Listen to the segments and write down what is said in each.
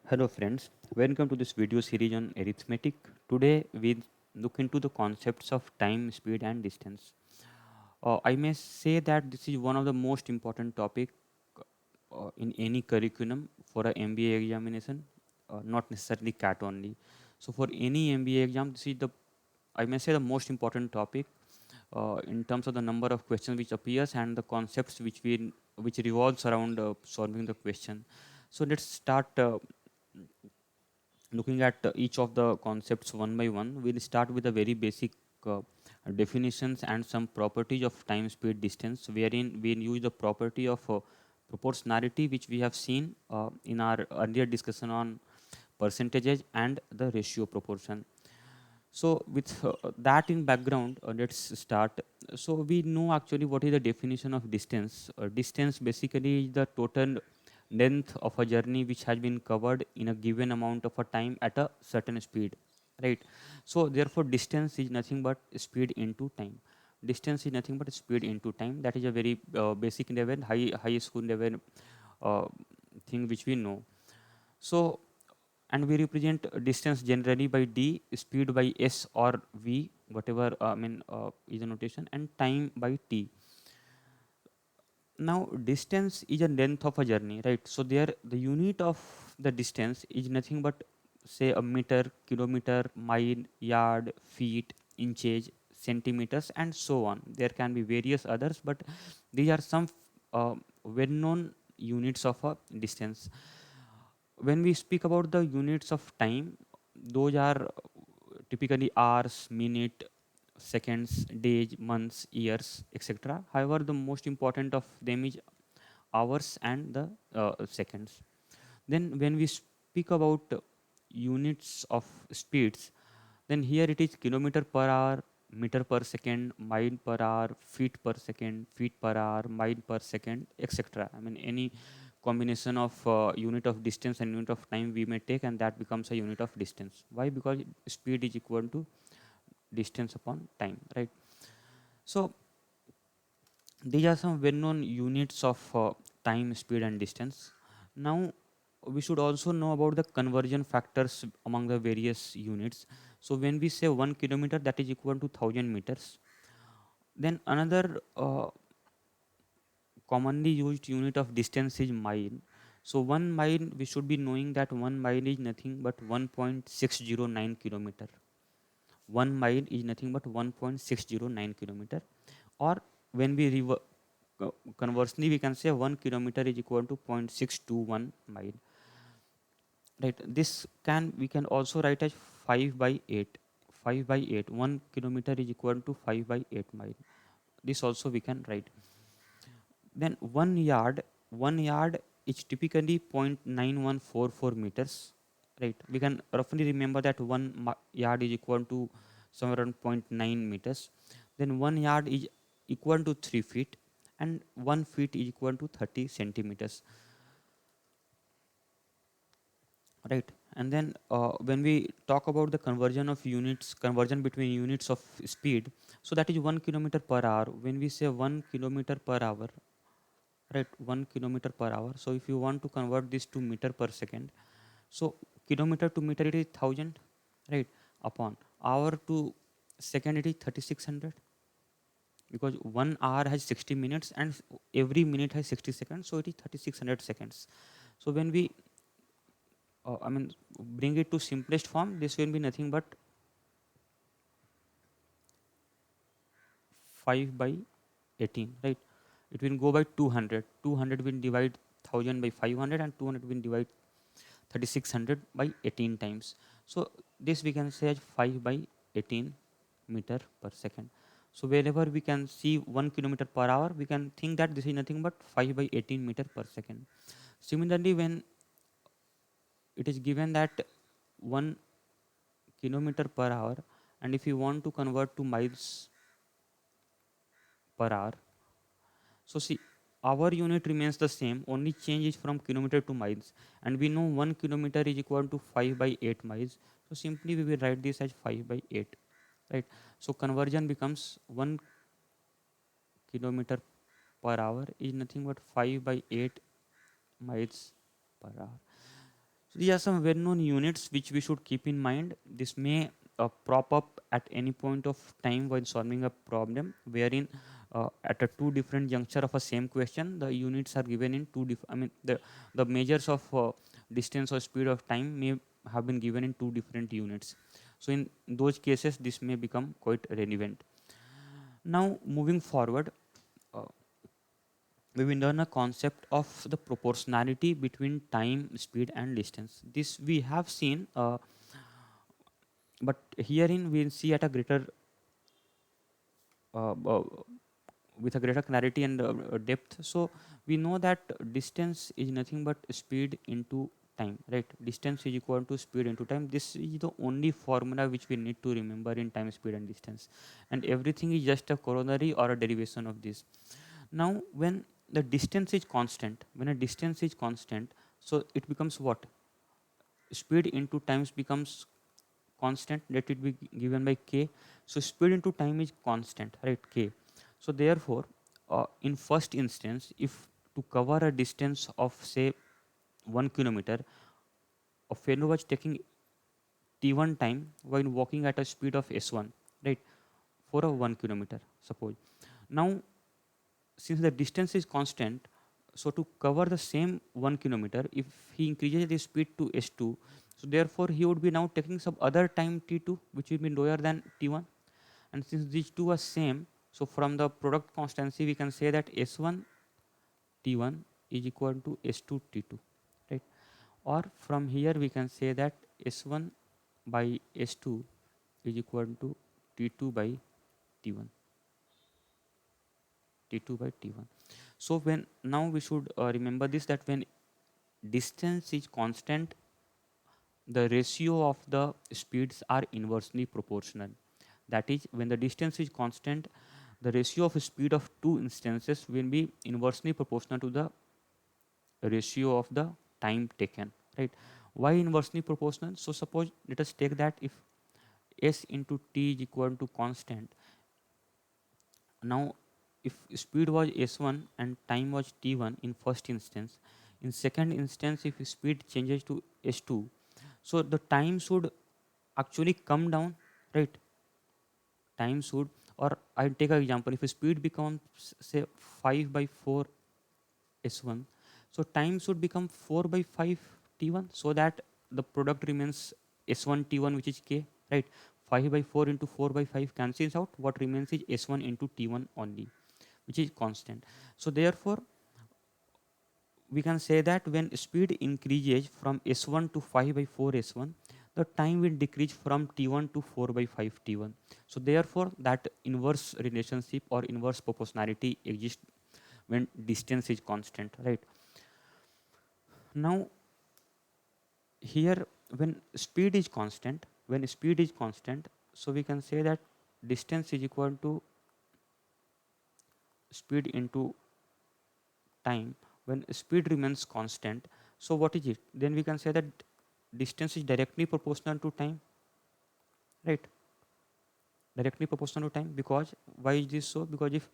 Hello friends, welcome to this video series on arithmetic. Today we look into the concepts of time, speed and distance. I may say that this is one of the most important topic in any curriculum for a MBA examination, not necessarily CAT only. So for any MBA exam, this is the I may say the most important topic in terms of the number of questions which appears and the concepts which revolves around solving the question. So let's start looking at each of the concepts one by one. We'll start with the very basic uh, definitions and some properties of time, speed, distance, wherein we use the property of proportionality, which we have seen in our earlier discussion on percentages and the ratio proportion. So with that in background, let's start. So we know actually what is the definition of distance. Distance basically is the total length of a journey which has been covered in a given amount of a time at a certain speed, right? So therefore distance is nothing but speed into time. Distance is nothing but speed into time. That is a very basic level, high school level uh, thing which we know. So and we represent distance generally by d, speed by s or v, whatever is the notation, and time by t. Now distance is a length of a journey, right? So there the unit of the distance is nothing but say a meter, kilometer, mile, yard, feet, inches, centimeters and so on. There can be various others, but these are some well known units of a distance. When we speak about the units of time, those are typically hours, minute, seconds, days, months, years, etc. However, the most important of them is hours and the seconds. Then when we speak about units of speeds, then here it is kilometer per hour, meter per second, mile per hour, feet per second, feet per hour, mile per second, etc. I mean any combination of unit of distance and unit of time we may take, and that becomes a unit of distance. Why? Because speed is equal to distance upon time, right? So these are some well-known units of time, speed, and distance. Now, we should also know about the conversion factors among the various units. So, when we say 1 kilometer, that is equal to 1,000 meters. Then another commonly used unit of distance is mile. So, 1 mile, we should be knowing that 1 mile is nothing but 1.609 kilometer. 1 mile is nothing but 1.609 kilometer. Or when we conversely we can say 1 kilometer is equal to 0.621 mile, right? This can we can also write as 5 by 8. 5 by 8, 1 kilometer is equal to 5 by 8 mile. This also we can write. Then 1 yard is typically 0.9144 meters, right? We can roughly remember that yard is equal to somewhere around zero point 0.9 meters. Then 1 yard is equal to 3 feet, and 1 feet is equal to 30 centimeters, right? And then when we talk about the conversion of units, conversion between units of speed, so that is 1 kilometer per hour. When we say 1 kilometer per hour, right, 1 kilometer per hour, so if you want to convert this to meter per second, so kilometer to meter it is 1,000, right, upon hour to second it is 3,600, because 1 hour has 60 minutes and every minute has 60 seconds, so it is 3,600 seconds. So when we bring it to simplest form, this will be nothing but 5 by 18, right? It will go by 200. 200 will divide 1,000 by 500, and 200 will divide 3,600 by 18 times. So this we can say as 5 by 18 meter per second. So wherever we can see 1 kilometer per hour, we can think that this is nothing but 5 by 18 meter per second. Similarly, when it is given that 1 kilometer per hour, and if you want to convert to miles per hour, so see, our unit remains the same, only change is from kilometer to miles. And we know 1 kilometer is equal to 5 by 8 miles. So simply we will write this as 5 by 8. Right. So conversion becomes 1 kilometer per hour is nothing but 5 by 8 miles per hour. So these are some well-known units which we should keep in mind. This may prop up at any point of time while solving a problem wherein at a two different juncture of a same question, the units are given in two different, I mean the measures of distance or speed of time may have been given in two different units. So in those cases, this may become quite relevant. Now moving forward, uh, we will learn a concept of the proportionality between time, speed, and distance. This we have seen, but herein we will see at a greater uh, uh, with a greater clarity and depth. So we know that distance is nothing but speed into time, right? Distance is equal to speed into time. This is the only formula which we need to remember in time, speed, and distance, and everything is just a corollary or a derivation of this. Now when the distance is constant, when a distance is constant, so it becomes what? Speed into times becomes constant, that it be given by k. So speed into time is constant, right? K. So therefore, in first instance, if to cover a distance of say 1 kilometer, a fellow was taking t1 time while walking at a speed of s1, right? For a 1 kilometer, suppose. Now since the distance is constant, so to cover the same 1 kilometer, if he increases the speed to s2, so therefore he would be now taking some other time t2 which will be lower than t1. And since these two are same, so from the product constancy we can say that s1 t1 is equal to s2 t2, right? Or from here we can say that s1 by s2 is equal to t2 by t1, t2 by t1. So when now we should remember this, that when distance is constant, the ratio of the speeds are inversely proportional. That is, when the distance is constant, the ratio of speed of two instances will be inversely proportional to the ratio of the time taken, right? Why inversely proportional? So suppose let us take that if s into t is equal to constant. Now if speed was s1 and time was t1 in first instance, in second instance if speed changes to s2, so the time should actually come down, right? Time should, or I take an example, if speed becomes say 5 by 4 s1, so time should become 4 by 5 t1, so that the product remains s1 t1 which is k, right? 5 by 4 into 4 by 5 cancels out, what remains is s1 into t1 only, which is constant. So therefore we can say that when speed increases from s1 to 5 by 4 s1, the time will decrease from t1 to 4 by 5 t1. So therefore that inverse relationship or inverse proportionality exists when distance is constant, right? Now here when speed is constant, when speed is constant, so we can say that distance is equal to speed into time. When speed remains constant, so what is it? Then we can say that distance is directly proportional to time, right? Directly proportional to time. Because why is this so? Because if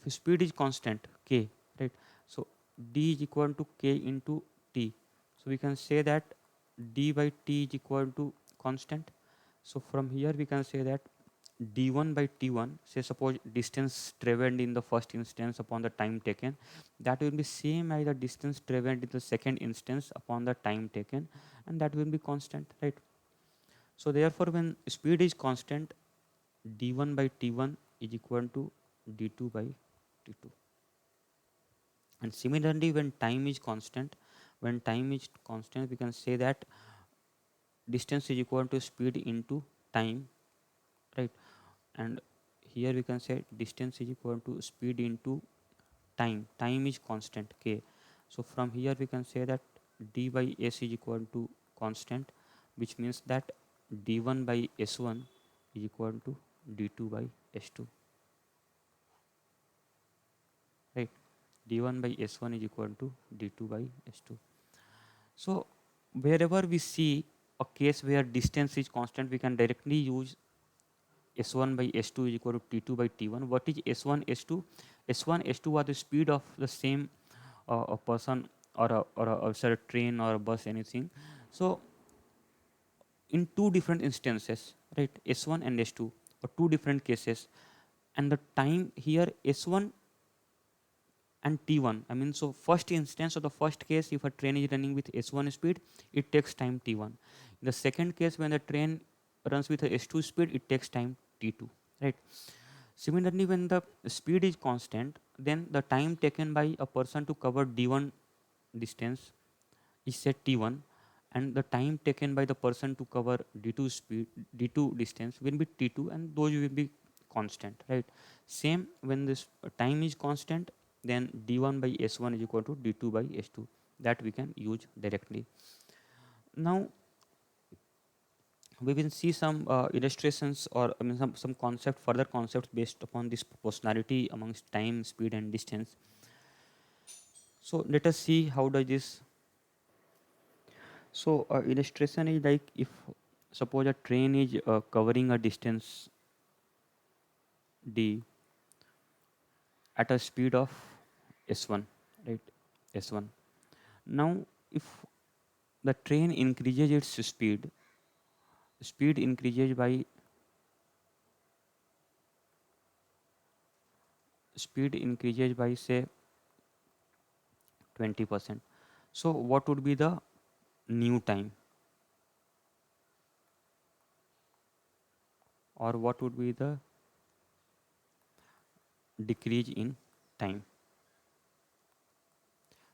speed is constant k, right? So d is equal to k into t. So we can say that d by t is equal to constant. So from here we can say that d1 by t1, say suppose distance traveled in the first instance upon the time taken, that will be same as the distance traveled in the second instance upon the time taken, and that will be constant, right? So therefore when speed is constant, d1 by t1 is equal to d2 by t2. And similarly when time is constant, we can say that distance is equal to speed into time, right? And here we can say distance is equal to speed into time is constant k. So from here we can say that d by s is equal to constant, which means that d1 by s1 is equal to d2 by s2, right? d1 by s1 is equal to d2 by s2. So wherever we see a case where distance is constant, we can directly use s1 by s2 is equal to t2 by t1. What is s1 s2? S1 s2 are the speed of the same a person or say a train or a bus, anything. So in two different instances, right, S1 and S2, or two different cases, and the time here S1 and T1. I mean, so first instance, or the first case, if a train is running with S1 speed, it takes time T1. In the second case, when the train runs with a S2 speed, it takes time T2, right? Similarly, when the speed is constant, then the time taken by a person to cover D1 distance is set T1, and the time taken by the person to cover D2 speed, D2 distance will be T2, and those will be constant, right? Same, when this time is constant, then D1 by S1 is equal to D2 by S2. That we can use directly. Now we will see some illustrations, or I mean some concept, further concepts based upon this proportionality amongst time, speed and distance. So let us see how does this. So illustration is like, if suppose a train is covering a distance d at a speed of s1, right, s1. Now if the train increases its speed increases by say 20%. So what would be the new time, or what would be the decrease in time?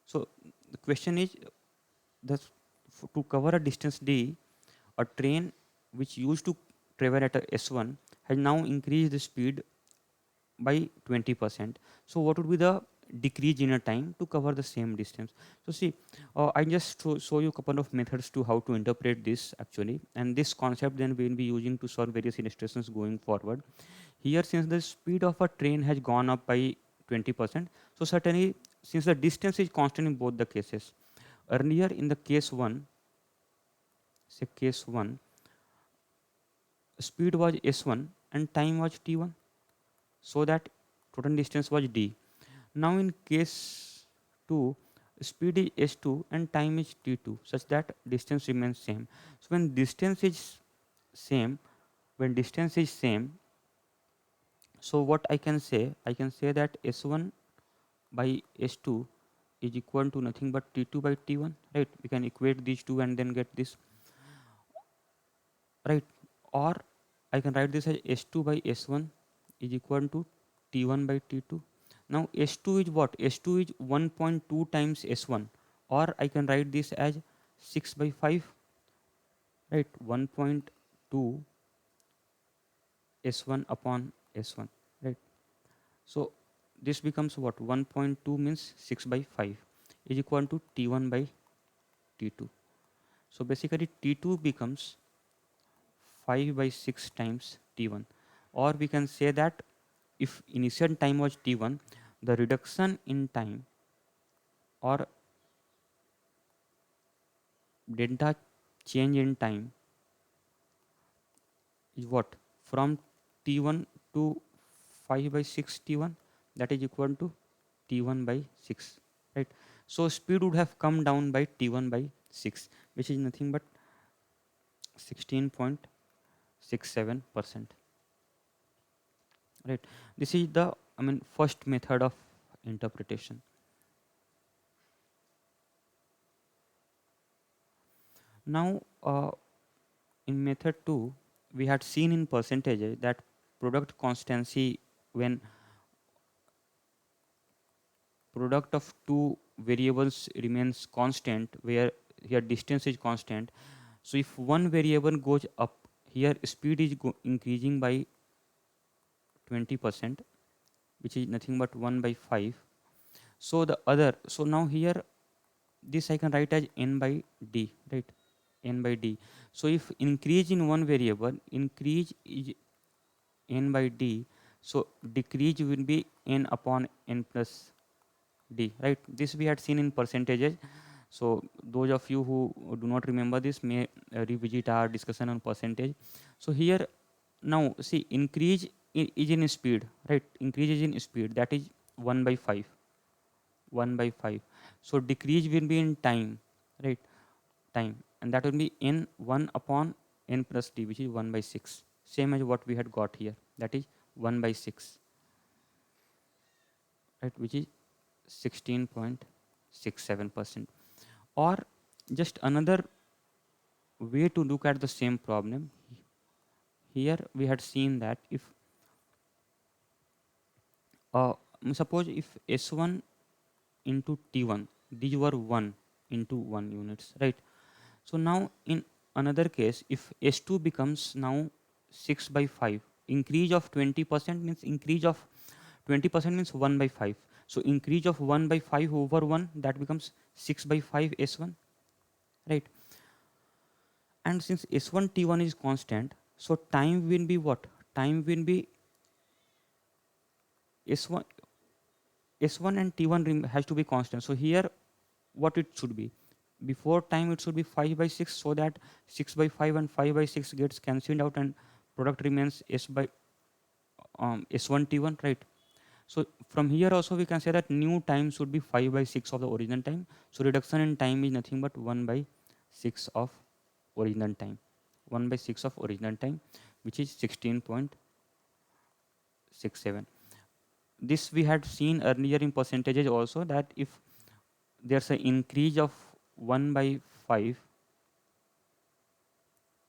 So the question is, that to cover a distance d, a train which used to travel at a S1 has now increased the speed by 20%. So what would be the decrease in a time to cover the same distance? So see, I just show you a couple of methods to how to interpret this actually, and this concept then we will be using to solve various illustrations going forward. Here, since the speed of a train has gone up by 20%, so certainly, since the distance is constant in both the cases, earlier in the case 1, say case 1, speed was s1 and time was t1, so that total distance was d. Now in case 2, speed is s2 and time is t2, such that distance remains same. So when distance is same, so what I can say, that s1 by s2 is equal to nothing but t2 by t1, right? We can equate these two and then get this, right? Or I can write this as s2 by s1 is equal to t1 by t2. Now s2 is what? S2 is 1.2 times s1, or I can write this as 6 by 5, right? 1.2 s1 upon s1, right? So this becomes what? 1.2 means 6 by 5 is equal to t1 by t2. So basically t2 becomes 5 by 6 times t1, or we can say that if initial time was t1, the reduction in time, or delta change in time, is what? From t1 to 5 by 6 t1, that is equal to t1 by 6, right? So speed would have come down by t1 by 6, which is nothing but 16.67%, right? This is the, I mean, first method of interpretation. Now in method 2, we had seen in percentages that product constancy, when product of two variables remains constant, where here distance is constant. So if one variable goes up, here speed is increasing by 20%, which is nothing but 1 by 5. So the other, so now here this I can write as n by d, right? N by d. So if increase in one variable, increase is n by d, so decrease will be n upon n plus d, right? This we had seen in percentages. So those of you who do not remember this may revisit our discussion on percentage. So here now see, increase is in speed, right? Increase is in speed, that is 1 by 5, 1 by 5. So decrease will be in time, right? Time, and that will be n 1 upon n plus d, which is 1 by 6, same as what we had got here, that is 1 by 6, right, which is 16.67%. Or just another way to look at the same problem, here we had seen that if uh, suppose if S1 into T1, these were 1 into 1 units, right? So now in another case, if S2 becomes now 6 by 5, increase of 20% means increase of 20% means 1 by 5. So increase of 1 by 5 over 1, that becomes 6 by 5 S1, right? And since S1 T1 is constant, so time will be what? Time will be S1 S1 and T1 has to be constant. So here what it should be? Before time it should be 5 by 6, so that 6 by 5 and 5 by 6 gets cancelled out and product remains S by S1 T1, right? So from here also we can say that new time should be 5 by 6 of the original time. So reduction in time is nothing but 1 by 6 of original time. 1 by 6 of original time, which is 16.67. This we had seen earlier in percentages also, that if there's an increase of 1 by 5,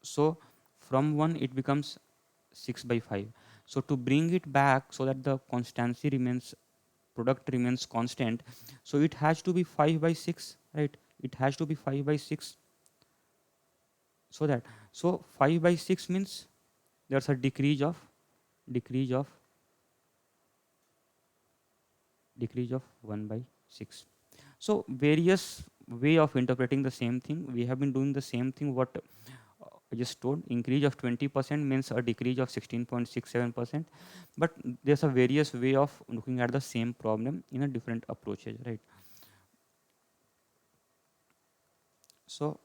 so from 1 it becomes 6 by 5. So to bring it back so that the constancy remains, product remains constant, so it has to be 5 by 6, right? It has to be 5 by 6, so that, so 5 by 6 means there's a decrease of decrease of 1 by 6. So various way of interpreting the same thing. We have been doing the same thing what I just told. Increase of 20% means a decrease of 16.67%. But there's a various way of looking at the same problem in a different approaches, right? So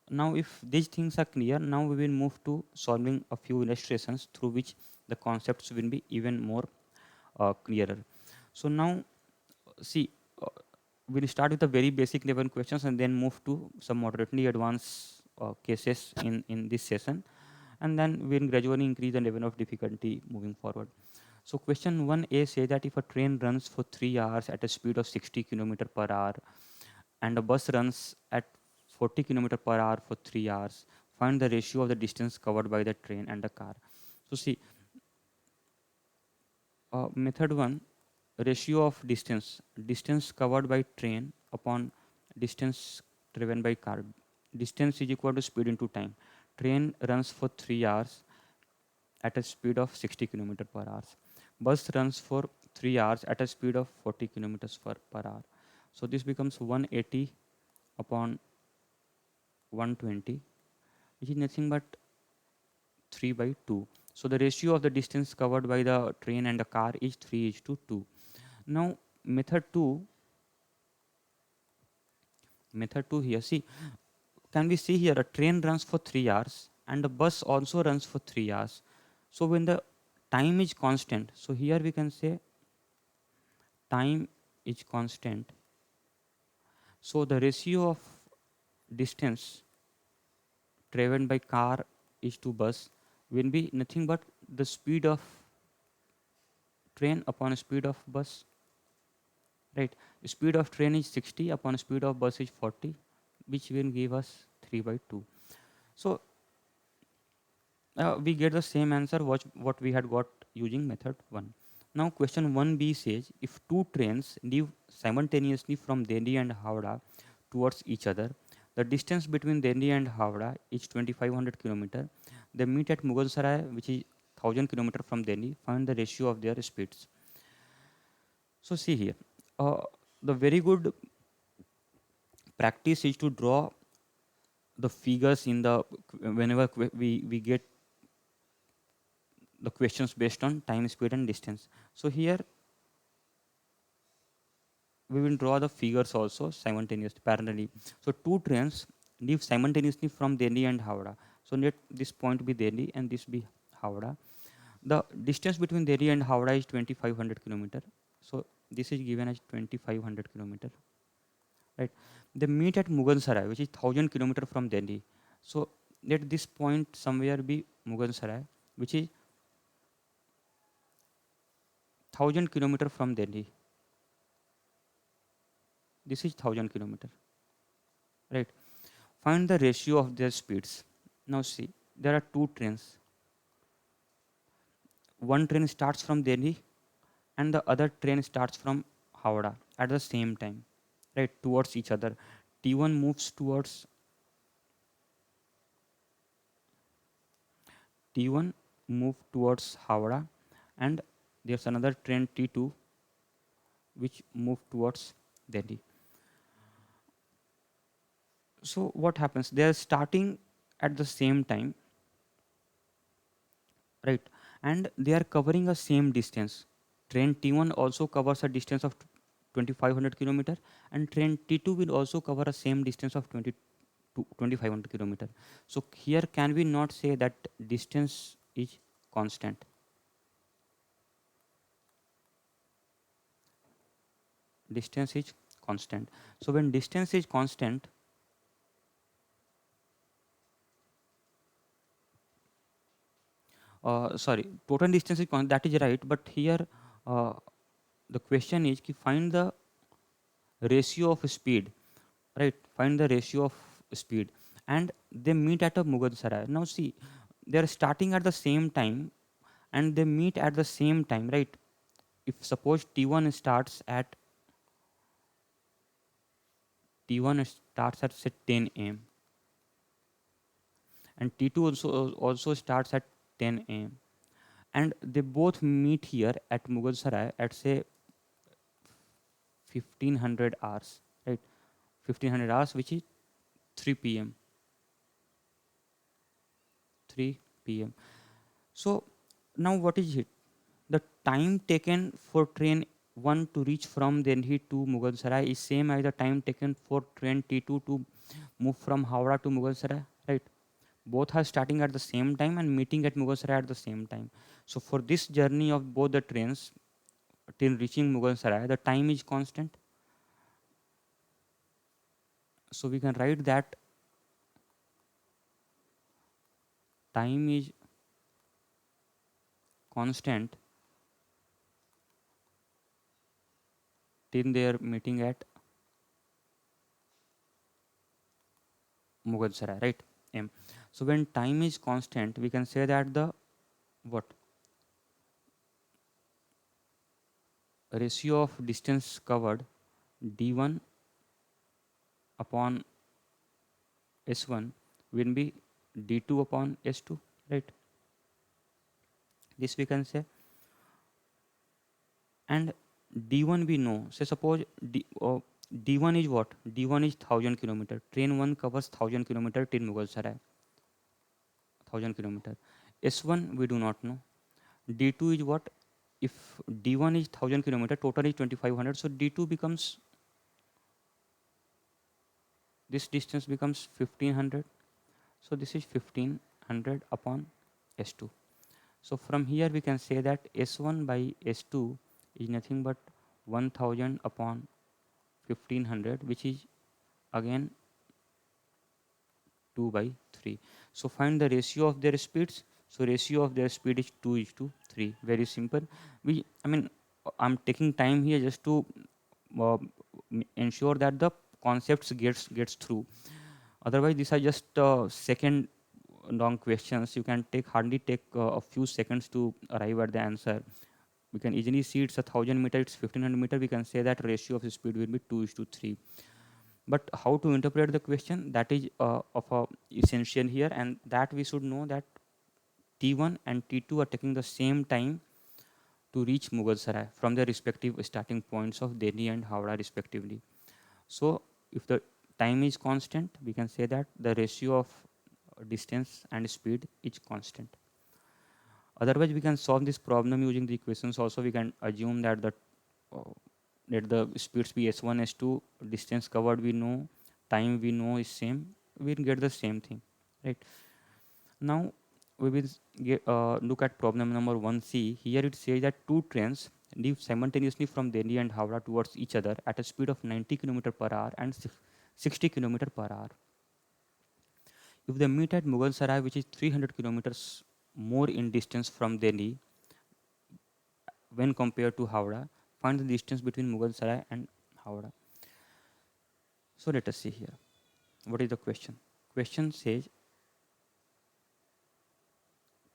now if these things are clear, now we will move to solving a few illustrations through which the concepts will be even more clearer. So now see, uh, we'll start with the very basic level questions and then move to some moderately advanced cases in this session, and then we'll gradually increase the level of difficulty moving forward. So question 1a says that if a train runs for 3 hours at a speed of 60 km per hour and a bus runs at 40 km per hour for 3 hours, find the ratio of the distance covered by the train and the car. So see, method 1, ratio of distance covered by train upon distance driven by car. Distance is equal to speed into time. Train runs for 3 hours at a speed of 60 km per hour. Bus runs for 3 hours at a speed of 40 kilometers per hour. So this becomes 180 upon 120, which is nothing but 3 by 2. So the ratio of the distance covered by the train and the car is 3 is to 2. Now method 2, here, see, can we see here a train runs for 3 hours and the bus also runs for 3 hours. So when the time is constant, so here we can say time is constant. So the ratio of distance traveled by car is to bus will be nothing but the speed of train upon speed of bus, right? Speed of train is 60 upon speed of bus is 40, which will give us 3 by 2. So we get the same answer what we had got using method 1. Now question 1b says if two trains leave simultaneously from Delhi and Howrah towards each other, the distance between Delhi and Howrah is 2500 km. They meet at Mughalsarai, which is 1000 km from Delhi. Find the ratio of their speeds. So see here, uh, the very good practice is to draw the figures in the whenever we get the questions based on time, speed and distance. So here we will draw the figures also simultaneously, parallelly. So two trains leave simultaneously from Delhi and Howrah. So let this point be Delhi and this be Howrah. The distance between Delhi and Howrah is 2500 km. So this is given as 2500 km. right? They meet at Mughal Sarai, which is 1,000 kilometer from Delhi. So let this point somewhere be Mughal Sarai, which is 1,000 kilometer from Delhi. This is 1,000 kilometer, right? Find the ratio of their speeds. Now see, there are two trains. One train starts from Delhi and the other train starts from Howrah at the same time, right, towards each other. T1 moves towards T1 move towards Howrah, and there's another train T2 which move towards Delhi. So what happens? They are starting at the same time, right? And they are covering a same distance. Train T1 also covers a distance of 2,500 kilometer, and train T2 will also cover a same distance of 2,500 kilometer. So here can we not say that distance is constant? Distance is constant. So when distance is constant, sorry, total distance is constant, that is right, but here uh, the question is ki find the ratio of speed, right? Find the ratio of speed, and they meet at a Mughal Sarai. Now see, they are starting at the same time and they meet at the same time, right? If suppose T1 starts at say 10 a.m. and T2 also starts at 10 a.m. and they both meet here at Mughal Sarai at say 1500 hours, right? 1500 hours, which is 3 p.m. 3 p.m. So now what is it? The time taken for train 1 to reach from Delhi to Mughal Sarai is same as the time taken for train T2 to move from Howrah to Mughal Sarai, right? Both are starting at the same time and meeting at Mughal Sarai at the same time. So for this journey of both the trains till reaching Mughal Sarai, the time is constant. So we can write that time is constant till their meeting at Mughal Sarai, right? M. So when time is constant, we can say that the what ratio of distance covered d1 upon s1 will be d2 upon s2, right? This we can say. And d1 we know. Say suppose d1 is what? D1 is 1,000 kilometer. Train 1 covers 1,000 kilometer till Mughal Sarai. 1,000 kilometer. S1 we do not know. D2 is what? If D1 is 1,000 kilometer, total is 2,500. So D2 becomes, this distance becomes 1,500. So this is 1,500 upon S2. So from here we can say that S1 by S2 is nothing but 1,000 upon 1,500, which is again 2 by 3. So find the ratio of their speeds. So ratio of their speed is 2 is to 3. Very simple. I mean, I'm taking time here just to uh, ensure that the concepts gets through. Otherwise, these are just second long questions. You can hardly take a few seconds to arrive at the answer. We can easily see it's 1,000 meter, it's 1,500 meter. We can say that ratio of speed will be 2 is to 3. But how to interpret the question, that is of essential here, and that we should know that T1 and T2 are taking the same time to reach Mughal Sarai from their respective starting points of Delhi and Howrah respectively. So if the time is constant, we can say that the ratio of distance and speed is constant. Otherwise, we can solve this problem using the equations. Also, we can assume that uh, the speeds be s1 s2, distance covered we know, time we know is same, we'll get the same thing, right? Now we will look at problem number 1c. Here it says that two trains leave simultaneously from Delhi and Howrah towards each other at a speed of 90 km per hour and 60 km per hour. If they meet at Mughal Sarai, which is 300 kilometers more in distance from Delhi when compared to Howrah, find the distance between Mughal Sarai and Howrah. So let us see here. What is the question? Question says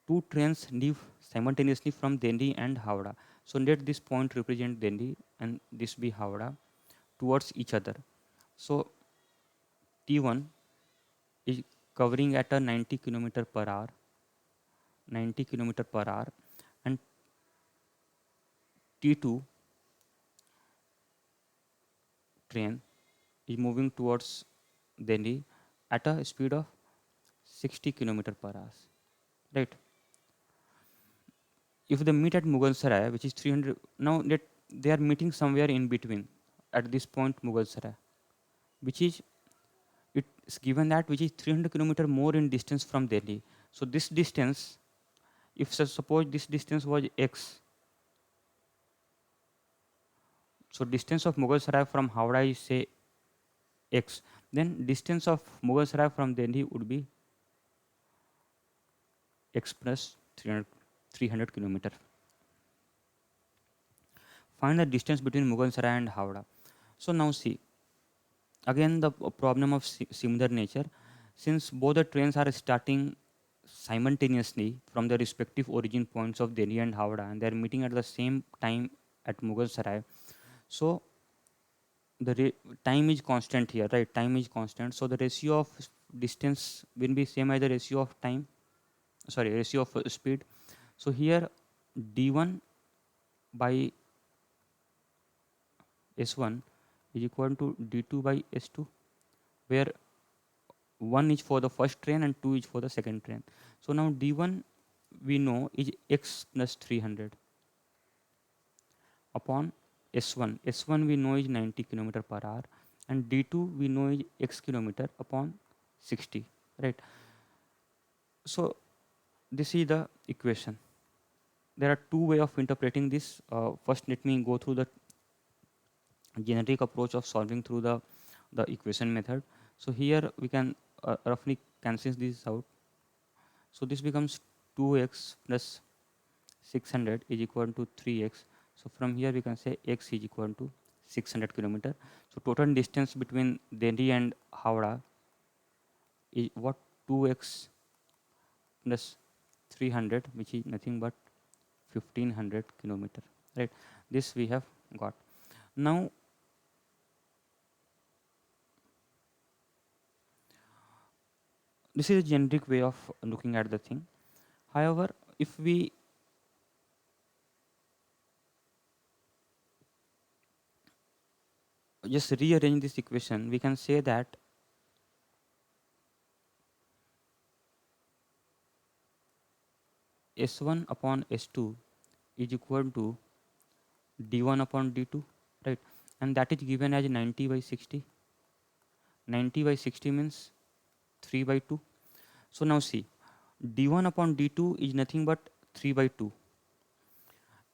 two trains leave simultaneously from Delhi and Howrah. So let this point represent Delhi and this be Howrah towards each other. So T1 is covering at a 90 kilometer per hour, 90 kilometer per hour, and T2 train is moving towards Delhi at a speed of 60 kilometer per hour. Right. If they meet at Mughal Sarai, which is 300, now let they are meeting somewhere in between at this point Mughal Sarai, which is it's given that which is 300 kilometer more in distance from Delhi. So this distance, if suppose this distance was x, so distance of Mughal Sarai from Howrah is say x, then distance of Mughal Sarai from Delhi would be x plus 300 kilometer. Find the distance between Mughal Sarai and Howrah. So now see, again the problem of similar nature, since both the trains are starting simultaneously from the respective origin points of Delhi and Howrah, and they are meeting at the same time at Mughal Sarai. So the time is constant here, right? Time is constant. So the ratio of distance will be same as the ratio of time. Sorry, ratio of speed. So here d1 by s1 is equal to d2 by s2, where 1 is for the first train and 2 is for the second train. So now d1 we know is x plus 300 upon s1. S1 we know is 90 kilometer per hour, and d2 we know is x kilometer upon 60, right? So this is the equation. There are two ways of interpreting this. First, let me go through the generic approach of solving through the equation method. So here we can roughly cancel this out. So this becomes 2x plus 600 is equal to 3x. So from here we can say x is equal to 600 kilometer. So total distance between Delhi and Howrah is what, 2x plus 300, which is nothing but 1500 kilometer, right? This we have got. Now this is a generic way of looking at the thing. However, if we just rearrange this equation, we can say that s1 upon s2 is equal to d1 upon d2, right? And that is given as 90 by 60. 90 by 60 means 3 by 2. So now see, d1 upon d2 is nothing but 3 by 2.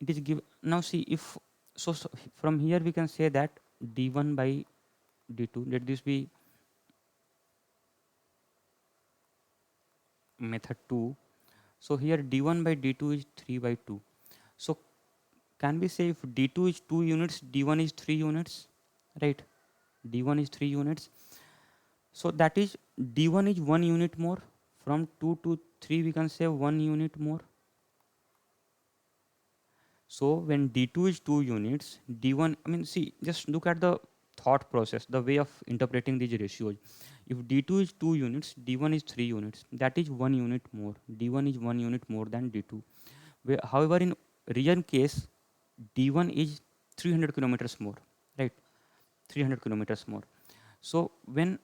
It is given. Now see, if so from here we can say that d1 by d2, let this be method 2. So here d1 by d2 is 3 by 2. So can we say if d2 is 2 units, d1 is 3 units, right? d1 is 3 units. So that is d1 is 1 unit more. From 2 to 3 we can say 1 unit more. So when d2 is 2 units, d1, I mean see, just look at the thought process, the way of interpreting these ratios. If d2 is 2 units, d1 is 3 units, that is 1 unit more. d1 is 1 unit more than d2. However, in real case, d1 is 300 kilometers more, right? 300 kilometers more. So when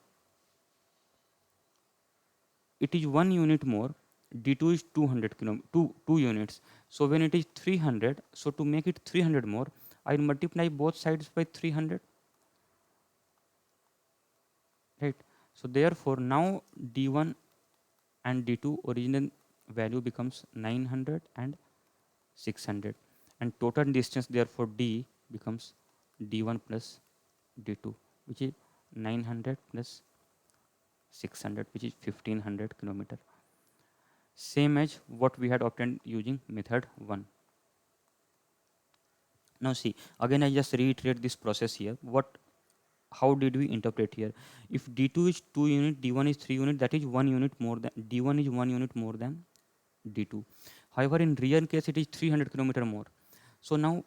it is 1 unit more, d2 is 2 units. So when it is 300, so to make it 300 more, I multiply both sides by 300, right? So therefore now d1 and d2 original value becomes 900 and 600, and total distance therefore D becomes D1 plus D2, which is 900 plus 600, which is 1500 kilometer, same as what we had obtained using method 1. Now see, again I just reiterate this process here. How did we interpret here? If D2 is 2 unit, D1 is 3 unit, that is 1 unit more than D1 is 1 unit more than D2. However, in real case it is 300 kilometer more. So now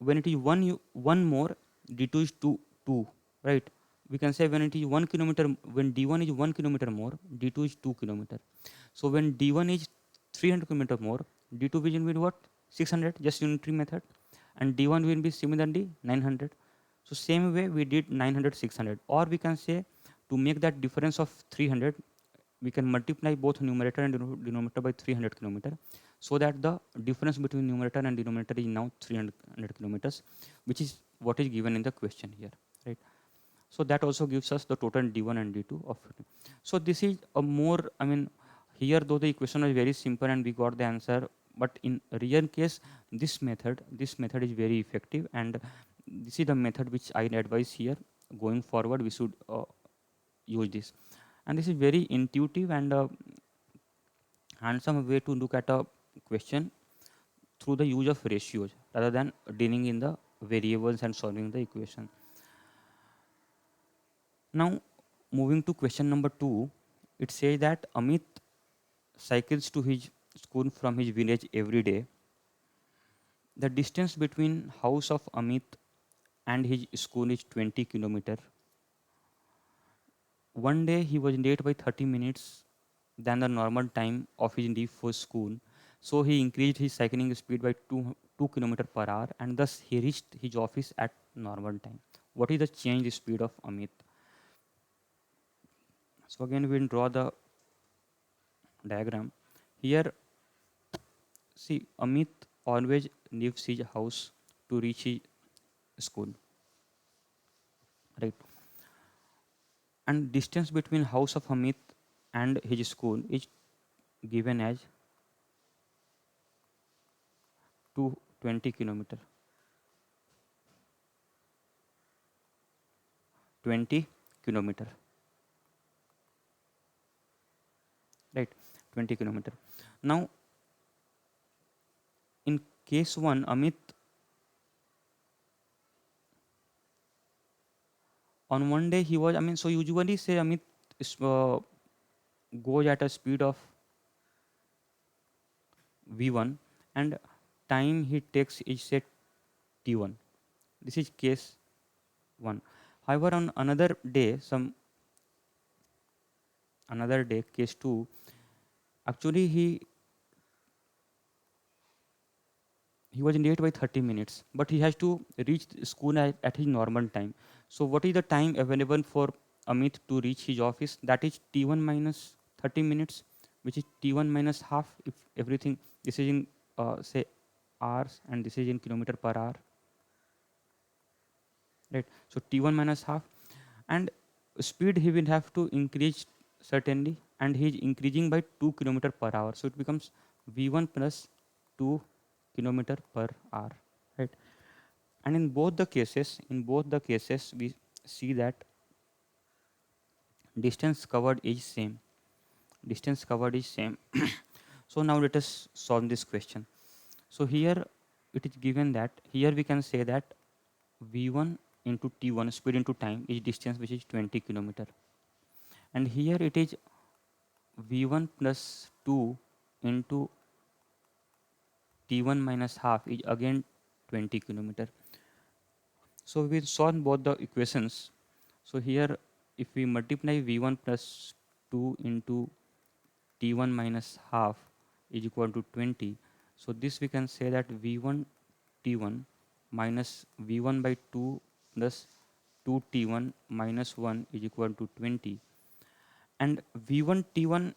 when it is one more, D2 is 2, right? We can say when it is 1 kilometer, when D1 is 1 kilometer more, D2 is 2 kilometer. So when D1 is 300 kilometer more, D2 will be what? 600, just unitary method, and D1 will be similarly 900. So same way we did 900 600, or we can say to make that difference of 300, we can multiply both numerator and denominator by 300 kilometer, so that the difference between numerator and denominator is now 300 kilometers, which is what is given in the question here, right? So that also gives us the total D1 and D2 of. So this is a more, I mean, here though the equation was very simple and we got the answer, but in real case this method is very effective, and this is the method which I advise here. Going forward we should use this, and this is very intuitive and handsome way to look at a question through the use of ratios rather than dealing in the variables and solving the equation. Now, moving to question number 2, it says that Amit cycles to his school from his village every day. The distance between house of Amit and his school is 20 kilometer. One day he was late by 30 minutes than the normal time of his leave for school. So he increased his cycling speed by 2 kilometer per hour, and thus he reached his office at normal time. What is the change speed of Amit? So again we will draw the diagram. Here, see, Amit always leaves his house to reach his school, right? And distance between house of Amit and his school is given as 220 kilometer. 20 kilometer, right? 20 kilometer. Now, in case one, Amit on one day he was. I mean, so usually say Amit is, goes at a speed of v1, and time he takes is set t1. This is case 1. However, on another day, case 2, actually he was late by 30 minutes, but he has to reach the school at his normal time. So what is the time available for Amit to reach his office? That is t1 minus 30 minutes, which is t1 minus half, if everything, this is in say hours and this is in kilometer per hour, right? So t1 minus half, and speed he will have to increase certainly, and he is increasing by 2 kilometer per hour, so it becomes v1 plus 2 kilometer per hour, right? And in both the cases we see that distance covered is same. So now let us solve this question. So here it is given that here we can say that v1 into t1, speed into time, is distance, which is 20 kilometer, and here it is v1 plus 2 into t1 minus half is again 20 kilometer. So we will solve both the equations. So here if we multiply v1 plus 2 into t1 minus half is equal to 20. So this we can say that v1 t1 minus v1 by 2 plus 2 t1 minus 1 is equal to 20. And v1 t1,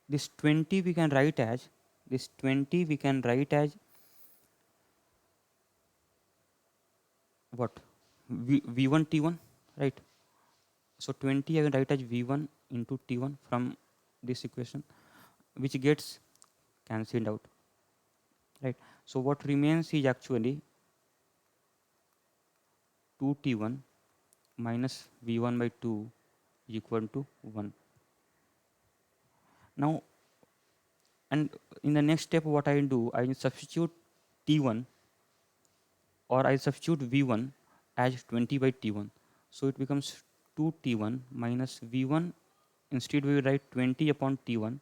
this 20 we can write as, what? V1 t1, right? So 20 I will write as v1 into t1 from this equation, which gets cancelled out, right? So what remains is actually 2t1 minus v1 by 2 is equal to 1. Now, and in the next step, what I do, I substitute t1, or I substitute v1 as 20 by t1. So it becomes 2t1 minus v1. Instead, we write 20 upon t1.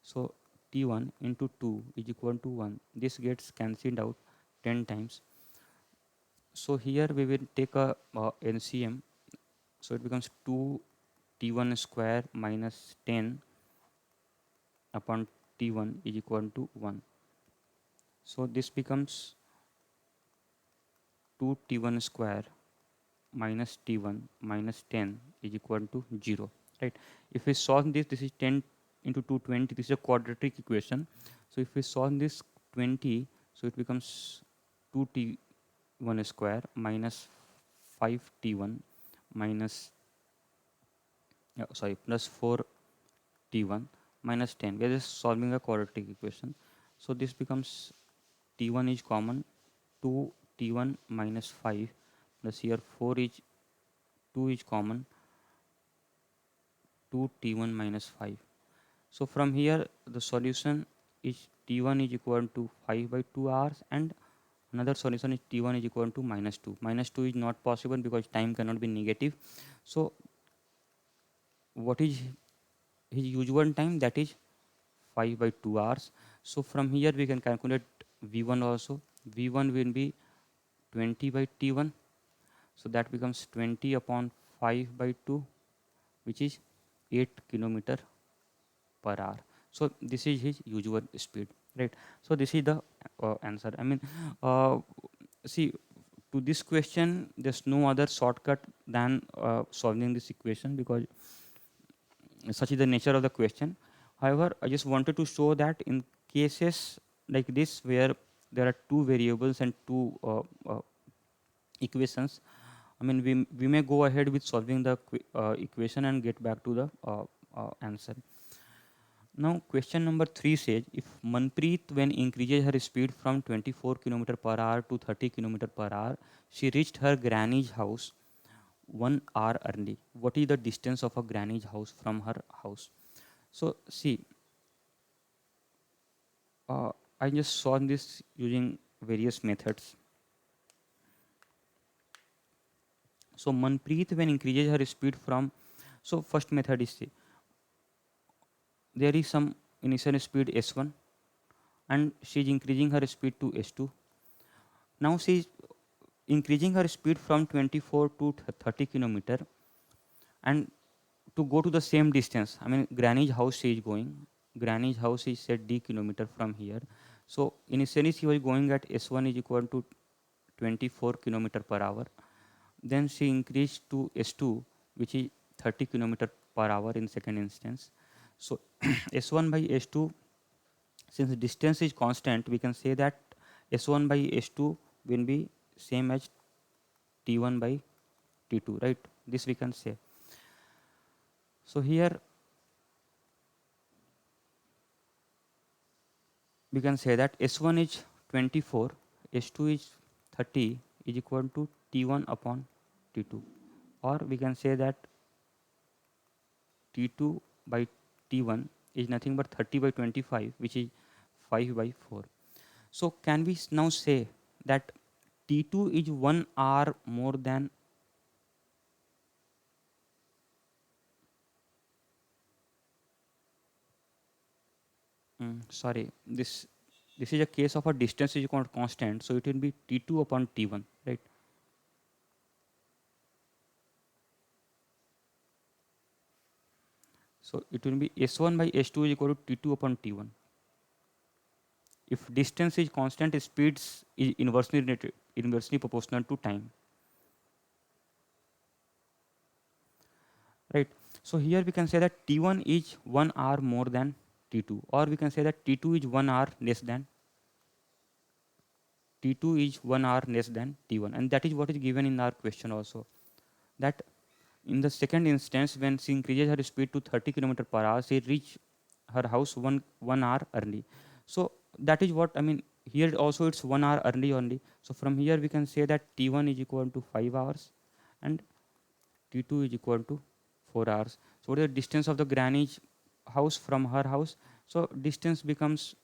So t1 into 2 is equal to 1. This gets cancelled out 10 times. So here we will take a LCM. So it becomes 2 t1 square minus 10 upon t1 is equal to 1. So this becomes 2 t1 square minus t1 minus 10 is equal to 0, right? If we solve this, this is 10 into 220. This is a quadratic equation. So if we solve this 20, so it becomes 2t1 square minus 5t1 minus plus 4t1 minus 10. We are just solving a quadratic equation. So this becomes t1 is common, 2 t1 minus 5 plus here 4 is 2 is common, 2 t1 minus 5. So from here the solution is t1 is equal to 5 by 2 hours, and another solution is t1 is equal to minus 2. Minus 2 is not possible because time cannot be negative. So what is his usual time? That is 5 by 2 hours. So from here we can calculate v1 also. v1 will be 20 by t1. So that becomes 20 upon 5 by 2, which is 8 kilometer per hour. So this is his usual speed, right? So this is the answer. I mean, uh, see, to this question, there's no other shortcut than solving this equation, because such is the nature of the question. However, I just wanted to show that in cases like this, where there are two variables and two equations, I mean, we may go ahead with solving the equation and get back to the answer. Now, question number 3 says, if Manpreet, when increases her speed from 24 km per hour to 30 km per hour, she reached her granny's house 1 hour early. What is the distance of a granny's house from her house? So, see, I just solved this using various methods. So, Manpreet, when increases her speed from, so first method is, see, there is some initial speed s1, and she is increasing her speed to s2. Now she is increasing her speed from 24 to 30 kilometer, and to go to the same distance, I mean, granny's house she is going. Granny's house is at d kilometer from here. So initially she was going at s1 is equal to 24 kilometer per hour. Then she increased to s2, which is 30 kilometer per hour in second instance. So s1 by s2, since distance is constant, we can say that s1 by s2 will be same as t1 by t2, right? This we can say. So here we can say that s1 is 24, s2 is 30 is equal to t1 upon t2, or we can say that t2 by t1 is nothing but 30 by 25, which is 5 by 4. So can we now say that t2 is 1 hour more than, sorry, this is a case of a distance is constant, so it will be t2 upon t1, right? So it will be s1 by s2 is equal to t2 upon t1. If distance is constant, speeds is inversely related, inversely proportional to time, right? So here we can say that t1 is 1 hour more than t2, or we can say that t2 is 1 hour less than, t2 is 1 hour less than t1, and that is what is given in our question also. That in the second instance, when she increases her speed to 30 km per hour, she reach her house one hour early. So that is what I mean. Here also it's 1 hour early only. So from here we can say that T1 is equal to 5 hours and T2 is equal to 4 hours. So what is the distance of the granny's house from her house? So distance becomes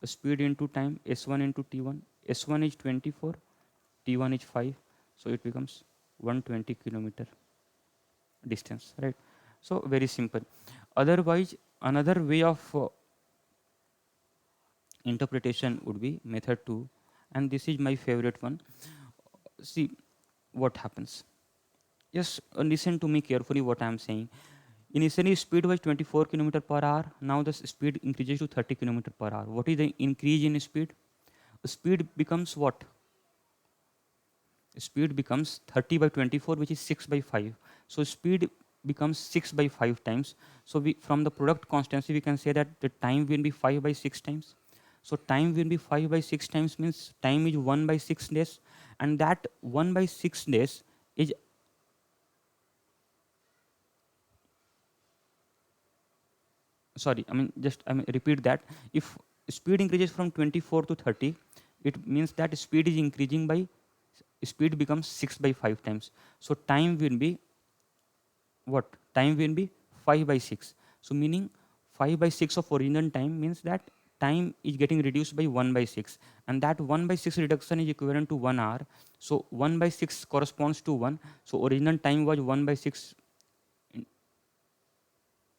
speed into time, S1 into T1. S1 is 24, T1 is 5. So it becomes 120 kilometer distance, right? So very simple. Otherwise, another way of interpretation would be method 2, and this is my favorite one. See what happens. Just listen to me carefully what I am saying. Initially speed was 24 kilometer per hour. Now the speed increases to 30 kilometer per hour. What is the increase in speed? Speed becomes what? Speed becomes 30 by 24, which is 6 by 5. So speed becomes 6 by 5 times. So we, from the product constancy we can say that the time will be 5 by 6 times. So time will be 5 by 6 times means time is 1 by 6 days, and that 1 by 6 days is, sorry, I mean just I mean repeat that. If speed increases from 24 to 30, it means that speed is increasing by, speed becomes 6 by 5 times. So time will be what? Time will be 5 by 6. So meaning 5 by 6 of original time means that time is getting reduced by 1 by 6, and that 1 by 6 reduction is equivalent to 1 hour. So 1 by 6 corresponds to 1. So original time was 1 by 6,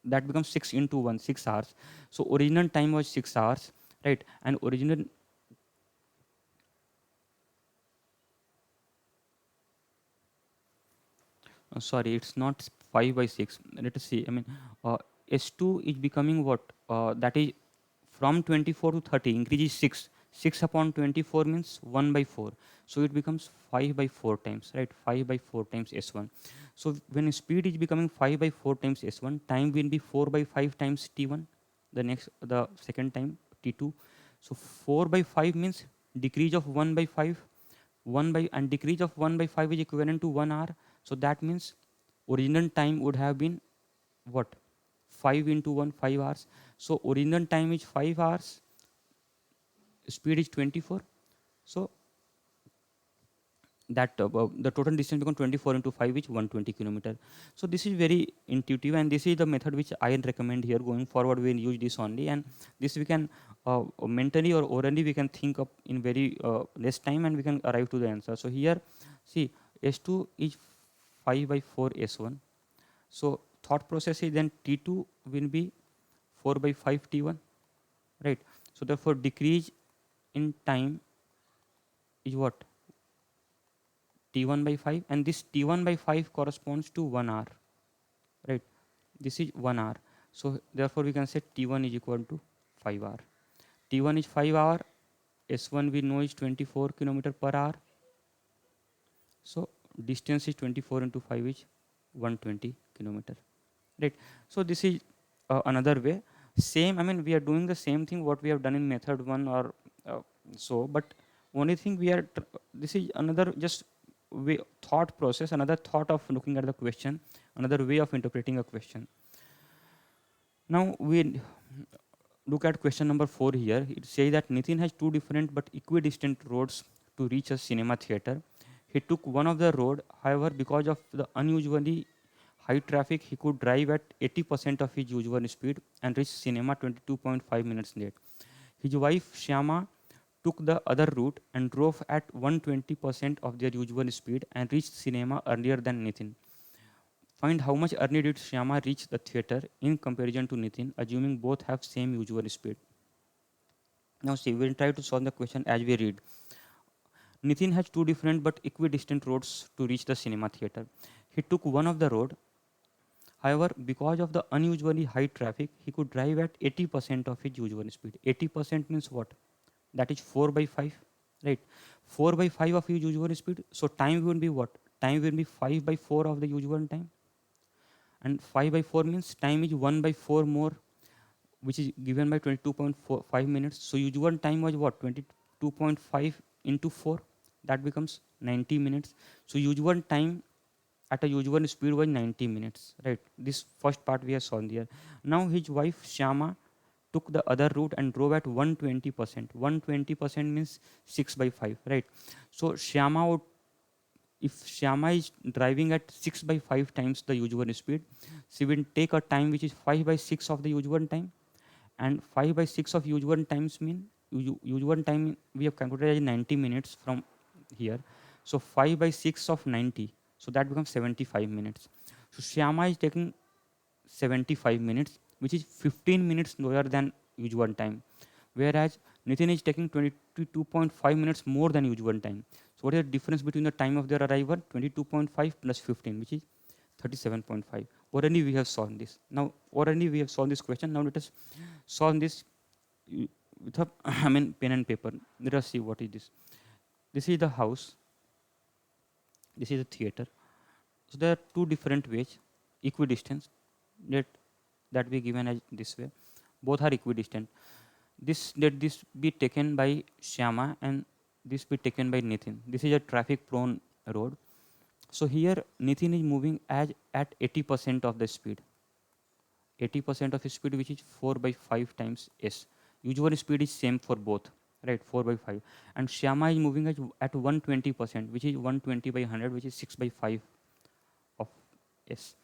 that becomes 6 into 1, 6 hours. So original time was 6 hours, right? And original, sorry, it's not 5 by 6. Let us see. I mean, S2 is becoming what? That is from 24 to 30, increases 6. 6 upon 24 means 1 by 4. So it becomes 5 by 4 times, right? 5 by 4 times S1. So when speed is becoming 5 by 4 times S1, time will be 4 by 5 times T1. The second time T2. So 4 by 5 means decrease of 1 by 5. 1 by, and decrease of 1 by 5 is equivalent to 1 hour. So that means original time would have been what? 5 into 1, 5 hours. So original time is 5 hours, speed is 24. So that the total distance becomes 24 into 5, which 120 kilometer. So this is very intuitive, and this is the method which I recommend here. Going forward we will use this only, and this we can mentally or orally we can think up in very less time, and we can arrive to the answer. So here see, S2 is 5 by 4 S1. So thought process is then T2 will be 4 by 5 T1, right? So therefore decrease in time is what? T1 by 5, and this T1 by 5 corresponds to 1 hour, right? This is 1 hour. So therefore we can say T1 is equal to 5 hour. T1 is 5 hour, S1 we know is 24 kilometer per hour. So distance is 24 into 5 is 120 kilometer, right? So this is another way. Same, I mean we are doing the same thing what we have done in method 1 or so, but only thing we are this is another just way, thought process, another thought of looking at the question, another way of interpreting a question. Now we look at question number 4 here. It says that Nitin has two different but equidistant roads to reach a cinema theater. He took one of the road, however, because of the unusually high traffic, he could drive at 80% of his usual speed and reach cinema 22.5 minutes late. His wife Shyama took the other route and drove at 120% of their usual speed and reached cinema earlier than Nitin. Find how much early did Shyama reach the theater in comparison to Nitin, assuming both have same usual speed. Now see, we'll try to solve the question as we read. Nitin has two different but equidistant roads to reach the cinema theater. He took one of the road. However, because of the unusually high traffic, he could drive at 80% of his usual speed. 80% means what? That is 4 by 5, right? 4 by 5 of his usual speed. So time will be what? Time will be 5 by 4 of the usual time. And 5 by 4 means time is 1 by 4 more, which is given by 22.5 minutes. So usual time was what? 22.5 into 4. That becomes 90 minutes. So usual time at a usual speed was 90 minutes, right? This first part we have solved here. Now his wife Shama took the other route and drove at 120%. 120% means 6 by 5, right? So Shyama would, if Shyama is driving at 6 by 5 times the usual speed, she will take a time which is 5 by 6 of the usual time. And 5 by 6 of usual times mean usual time we have calculated as 90 minutes from here. So 5 by 6 of 90, so that becomes 75 minutes. So Shyama is taking 75 minutes, which is 15 minutes lower than usual time, whereas Nitin is taking 22.5 minutes more than usual time. So what is the difference between the time of their arrival? 22.5 plus 15, which is 37.5. Already we have solved this. Now already we have solved this question. Now let us solve this with a I mean pen and paper. Let us see what is this. This is the house. This is the theater. So there are two different ways, equidistant, that that we given as this way. Both are equidistant. This be taken by Shyama and this be taken by Nitin. This is a traffic prone road. So here Nitin is moving as at 80% of the speed. 80% of his speed, which is 4 by 5 times s. Usual speed is same for both, right? 4 by 5. And Shyama is moving at 120%, which is 120 by 100, which is 6 by 5 of s,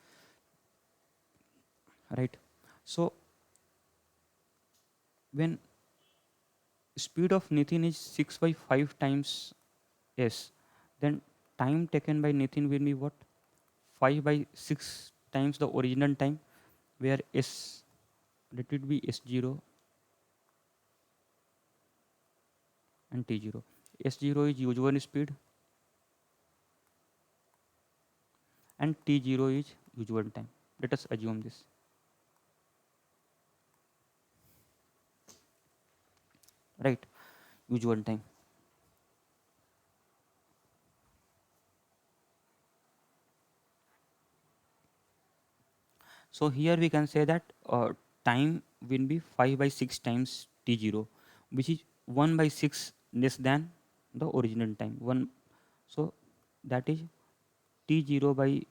right? So when speed of Nitin is 6 by 5 times s, then time taken by Nitin will be what? 5 by 6 times the original time, where s, let it be s0 and t0. S0 is usual speed and t0 is usual time. Let us assume this, right? Usual time. So here we can say that time will be 5 by 6 times t0, which is 1 by 6 less than the original time. One, so that is t0 by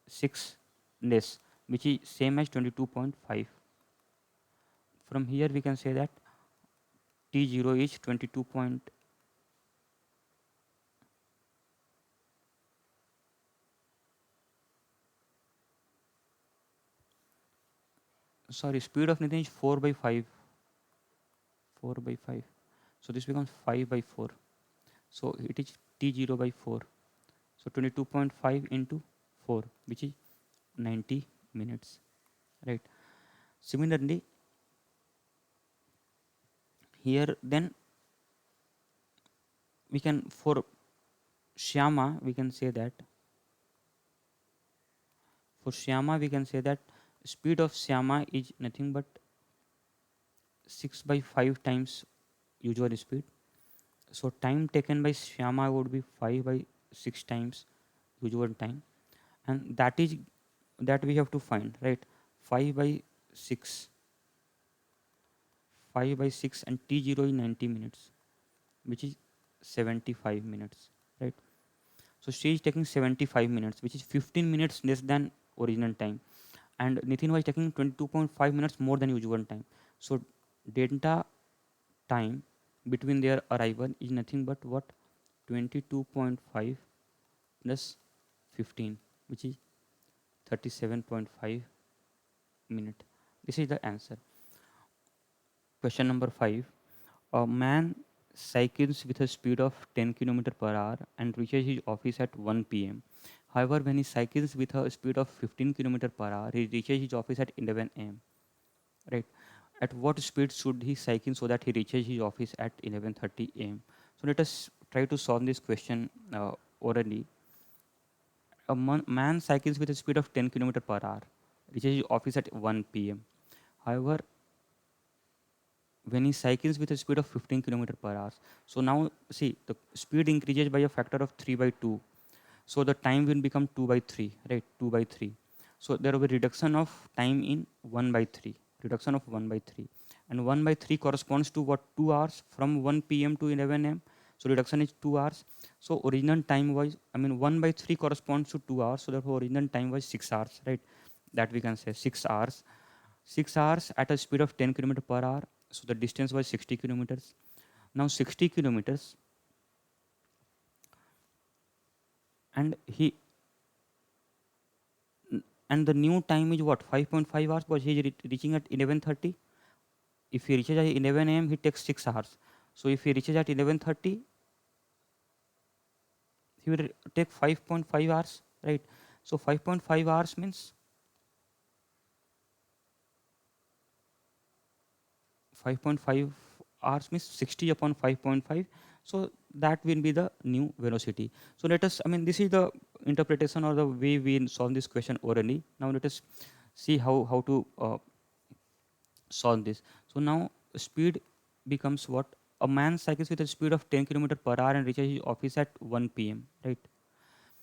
6 less, which is same as 22.5. From here we can say that t0 is 22 point, sorry, speed of Nitin is 4 by 5. 4 by 5. So this becomes 5 by 4. So it is t0 by 4. So 22.5 into 4, which is 90 minutes, right? Similarly, here then we can, for Shyama, we can say that, for Shyama, we can say that speed of Shyama is nothing but 6 by 5 times usual speed. So time taken by Shyama would be 5 by 6 times usual time, and that is that we have to find, right? 5 by 6, 5 by 6, and t0 is 90 minutes, which is 75 minutes, right? So she is taking 75 minutes, which is 15 minutes less than original time, and Nitin was taking 22.5 minutes more than usual time. So delta time between their arrival is nothing but what? 22.5 plus 15, which is 37.5 minute. This is the answer. Question number 5. A man cycles with a speed of 10 km per hour and reaches his office at 1 p.m. However, when he cycles with a speed of 15 km per hour, he reaches his office at 11 a.m. Right? At what speed should he cycle so that he reaches his office at 11:30 a.m.? So let us try to solve this question orally. A man cycles with a speed of 10 km per hour, reaches his office at 1 p.m. However, when he cycles with a speed of 15 km per hour, so now see the speed increases by a factor of 3 by 2. So the time will become 2 by 3, right? 2 by 3. So there will be reduction of time in 1 by 3. Reduction of 1 by 3. And 1 by 3 corresponds to what? 2 hours from 1 p.m. to 11 a.m. So reduction is 2 hours. So original time was, I mean 1 by 3 corresponds to 2 hours. So therefore original time was 6 hours, right? That we can say 6 hours. 6 hours at a speed of 10 kilometer per hour. So the distance was 60 kilometers. Now 60 kilometers, and he and the new time is what, 5.5 hours, because he is reaching at 11:30. If he reaches at 11 a.m., he takes 6 hours. So if he reaches at 11:30, he will take 5.5 hours, right? So 5.5 hours means 5.5 hours means 60 upon 5.5. So that will be the new velocity. So let us, I mean, this is the interpretation or the way we solve this question orally. Now let us see how to solve this. So now speed becomes what? A man cycles with a speed of 10 kilometer per hour and reaches his office at 1 p.m. Right?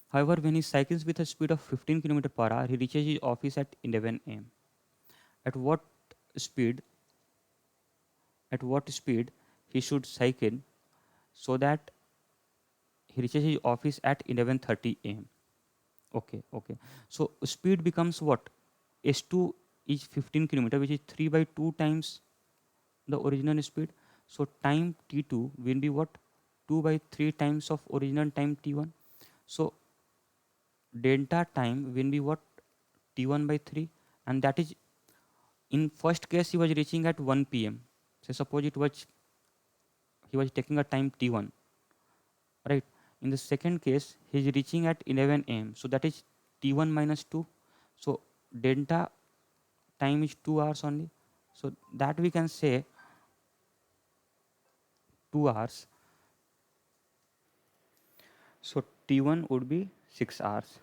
However, when he cycles with a speed of 15 kilometer per hour, he reaches his office at 11 a.m. At what speed? At what speed he should cycle so that he reaches his office at 11:30 a.m. Okay, okay. So speed becomes what? S2 is 15 kilometer, which is 3 by 2 times the original speed. So time t2 will be what? 2 by 3 times of original time t1. So delta time will be what? t1 by 3, and that is, in first case he was reaching at 1 p.m. So suppose it was, he was taking a time t1, right? In the second case he is reaching at 11 a.m. So that is t1 minus 2. So delta time is 2 hours only. So that we can say 2 hours. So t1 would be 6 hours.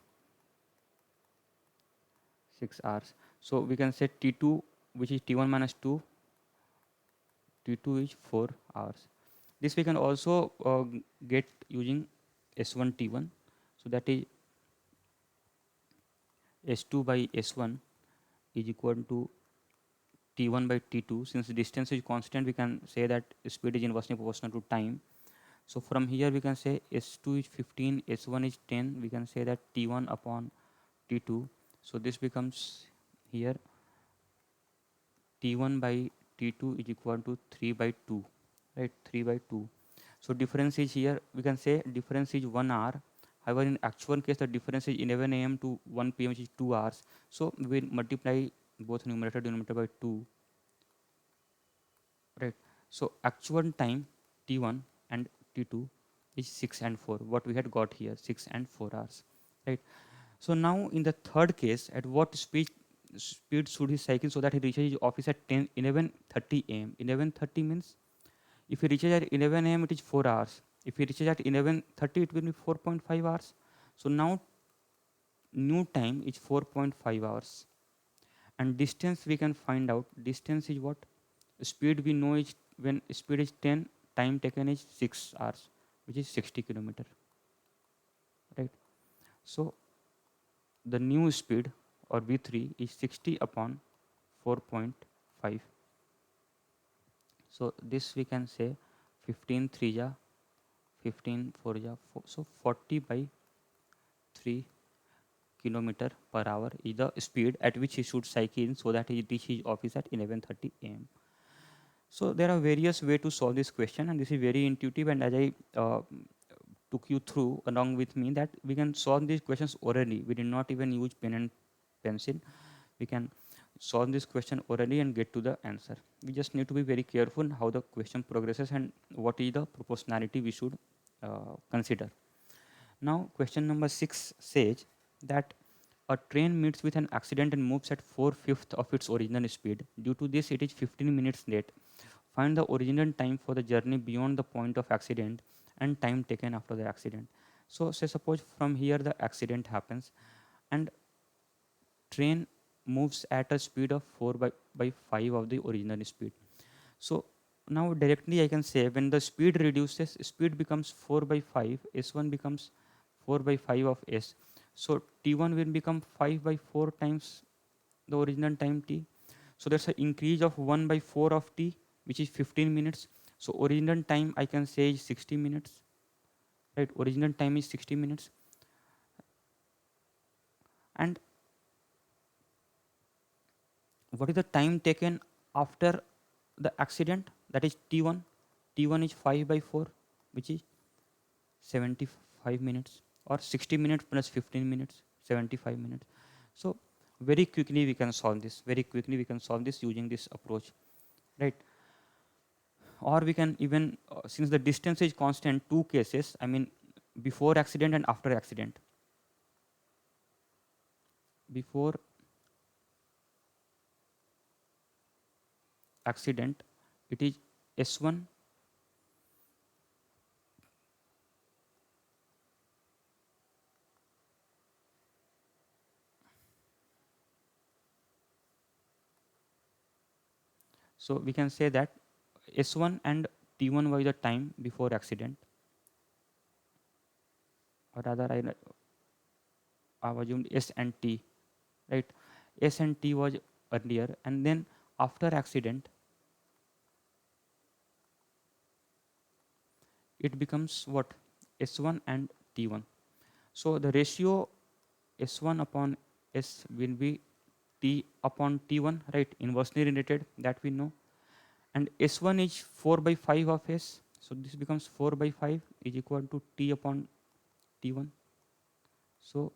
6 hours. So we can say t2, which is t1 minus 2, t2 is 4 hours. This we can also get using s1 t1. So that is s2 by s1 is equal to t1 by t2. Since distance is constant, we can say that speed is inversely proportional to time. So from here we can say s2 is 15, s1 is 10. We can say that t1 upon t2. So this becomes here t1 by t2 is equal to 3 by 2, right? 3 by 2. So difference is here, we can say difference is 1 hour. However, in actual case, the difference is 11 a.m. to 1 p.m., which is 2 hours. So we will multiply both numerator and denominator by 2, right? So actual time t1 and t2 is 6 and 4. What we had got here, 6 and 4 hours, right? So now in the third case, at what speed should he cycle so that he reaches his office at 11:30 a.m. 11:30 means, if he reaches at 11 a.m. it is 4 hours. If he reaches at 11:30 it will be 4.5 hours. So now new time is 4.5 hours. And distance we can find out. Distance is what? Speed we know is, when speed is 10, time taken is 6 hours, which is 60 kilometer, right? So the new speed or v3 is 60 upon 4.5. So this we can say 15 3 ja 15 4 ja 4. So 40 by 3 kilometer per hour is the speed at which he should cycle in so that he reach his office at 11:30 a.m. So there are various way to solve this question, and this is very intuitive. And as I took you through along with me, that we can solve these questions orally. We did not even use pen and pencil. We can solve this question orally and get to the answer. We just need to be very careful how the question progresses and what is the proportionality we should consider. Now question number 6 says that a train meets with an accident and moves at 4/5 of its original speed. Due to this, it is 15 minutes late. Find the original time for the journey beyond the point of accident and time taken after the accident. So say suppose from here the accident happens and train moves at a speed of 4 by 5 of the original speed. So now directly I can say when the speed reduces, speed becomes 4 by 5, S1 becomes 4 by 5 of S. So T1 will become 5 by 4 times the original time T. So there's an increase of 1 by 4 of T, which is 15 minutes. So original time I can say is 60 minutes, right? Original time is 60 minutes. And what is the time taken after the accident, that is t1. T1 is 5 by 4, which is 75 minutes, or 60 minutes plus 15 minutes, 75 minutes. So very quickly we can solve this, very quickly we can solve this using this approach, right? Or we can even since the distance is constant, two cases, I mean before accident and after accident. Before accident it is s1, so we can say that s1 and t1 was the time before accident, or rather I assumed s and t, right? S and t was earlier, and then after accident it becomes what, s1 and t1. So the ratio s1 upon s will be t upon t1, right? Inversely related, that we know. And s1 is 4 by 5 of s, so this becomes 4 by 5 is equal to t upon t1. So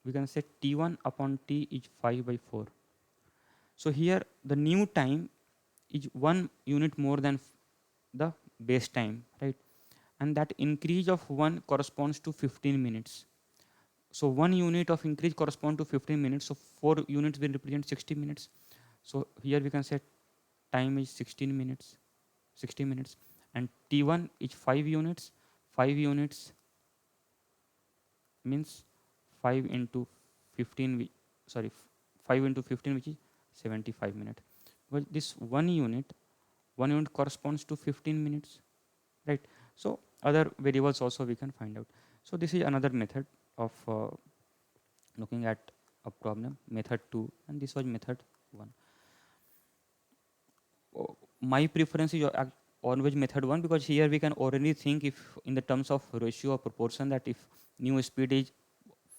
we can say t1 upon t is 5 by 4. So here the new time is 1 unit more than the base time, right? And that increase of 1 corresponds to 15 minutes. So 1 unit of increase correspond to 15 minutes, so 4 units will represent 60 minutes. So here we can say time is 16 minutes, 60 minutes, and t1 is 5 units. 5 units means 5 into 15, sorry, 5 into 15, which is 75 minutes. Well, this 1 unit corresponds to 15 minutes, right? So other variables also we can find out. So this is another method of looking at a problem, method 2, and this was method 1. My preference is always method 1, because here we can already think if in the terms of ratio or proportion, that if new speed is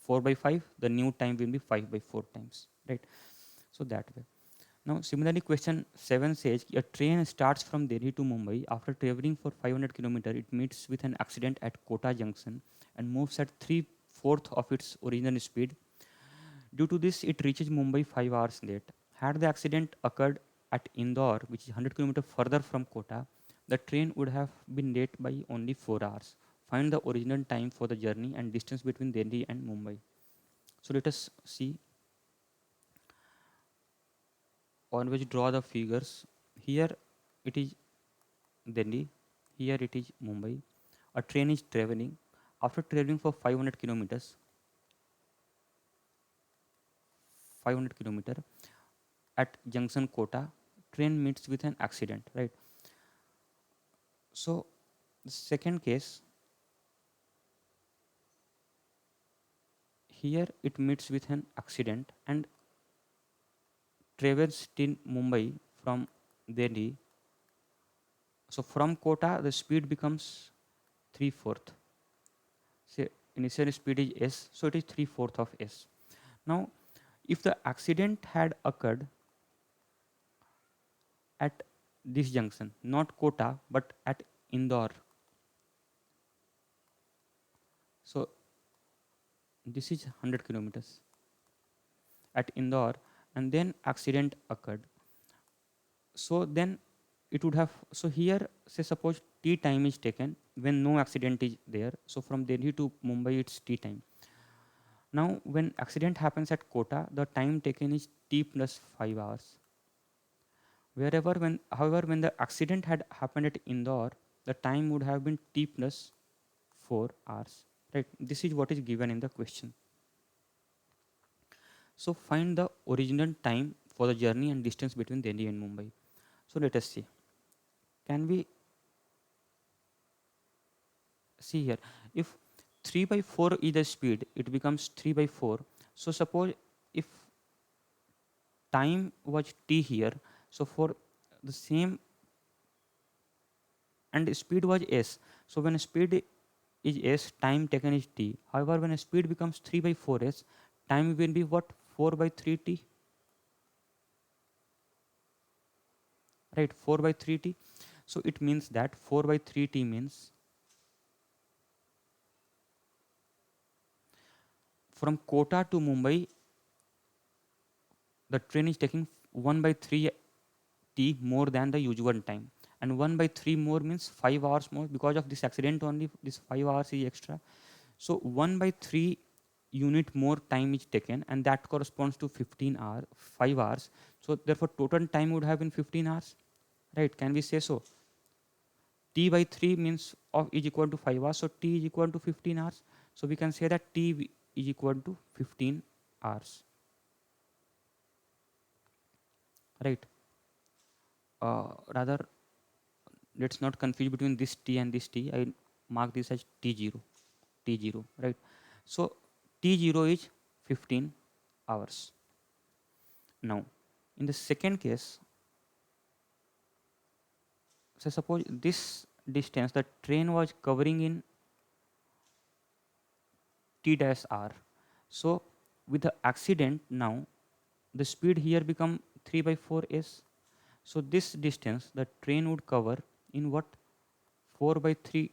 4 by 5, the new time will be 5 by 4 times, right? So that way. Now similarly, question 7 says a train starts from Delhi to Mumbai. After traveling for 500 kilometers, it meets with an accident at Kota junction and moves at 3/4 of its original speed. Due to this, it reaches Mumbai 5 hours late. Had the accident occurred at Indore, which is 100 kilometers further from Kota, the train would have been late by only 4 hours. Find the original time for the journey and distance between Delhi and Mumbai. So let us see. Always draw the figures. Here it is Delhi, here it is Mumbai. A train is traveling. After traveling for 500 kilometers, 500 kilometer at junction Kota, train meets with an accident, right? So the second case, here it meets with an accident and travels till Mumbai from Delhi. So from Kota, the speed becomes 3/4. Say initial speed is s, so it is 3/4 of s. Now, if the accident had occurred at this junction, not Kota, but at Indore, so this is 100 kilometers at Indore, and then accident occurred. So then it would have, so here say suppose t time is taken when no accident is there. So from Delhi to Mumbai it's t time. Now when accident happens at Kota, the time taken is t plus 5 hours. Wherever when however when the accident had happened at Indore, the time would have been t plus 4 hours. Right? This is what is given in the question. So find the original time for the journey and distance between Delhi and Mumbai. So let us see. Can we see here? If 3 by 4 is the speed, it becomes 3 by 4. So suppose if time was t here, so for the same, and speed was s. So when speed is s, time taken is t. However, when speed becomes 3 by 4s, time will be what? 4 by 3t. right? 4 by 3t. So it means that 4 by 3t means from Kota to Mumbai, the train is taking 1 by 3t more than the usual time. And 1 by 3 more means 5 hours more. Because of this accident only, this 5 hours is extra. So 1 by 3 unit more time is taken, and that corresponds to 15 hours, 5 hours. So therefore total time would have been 15 hours, right? Can we say so? T by 3 means of is equal to 5 hours, so T is equal to 15 hours. So we can say that is equal to 15 hours, right? Rather, let's not confuse between this T and this T. I mark this as T0, T0, right? So T0 is 15 hours. Now, in the second case, so suppose this distance the train was covering in T dash R. So with the accident now, the speed here become 3 by 4 s. So this distance the train would cover in what? 4 by 3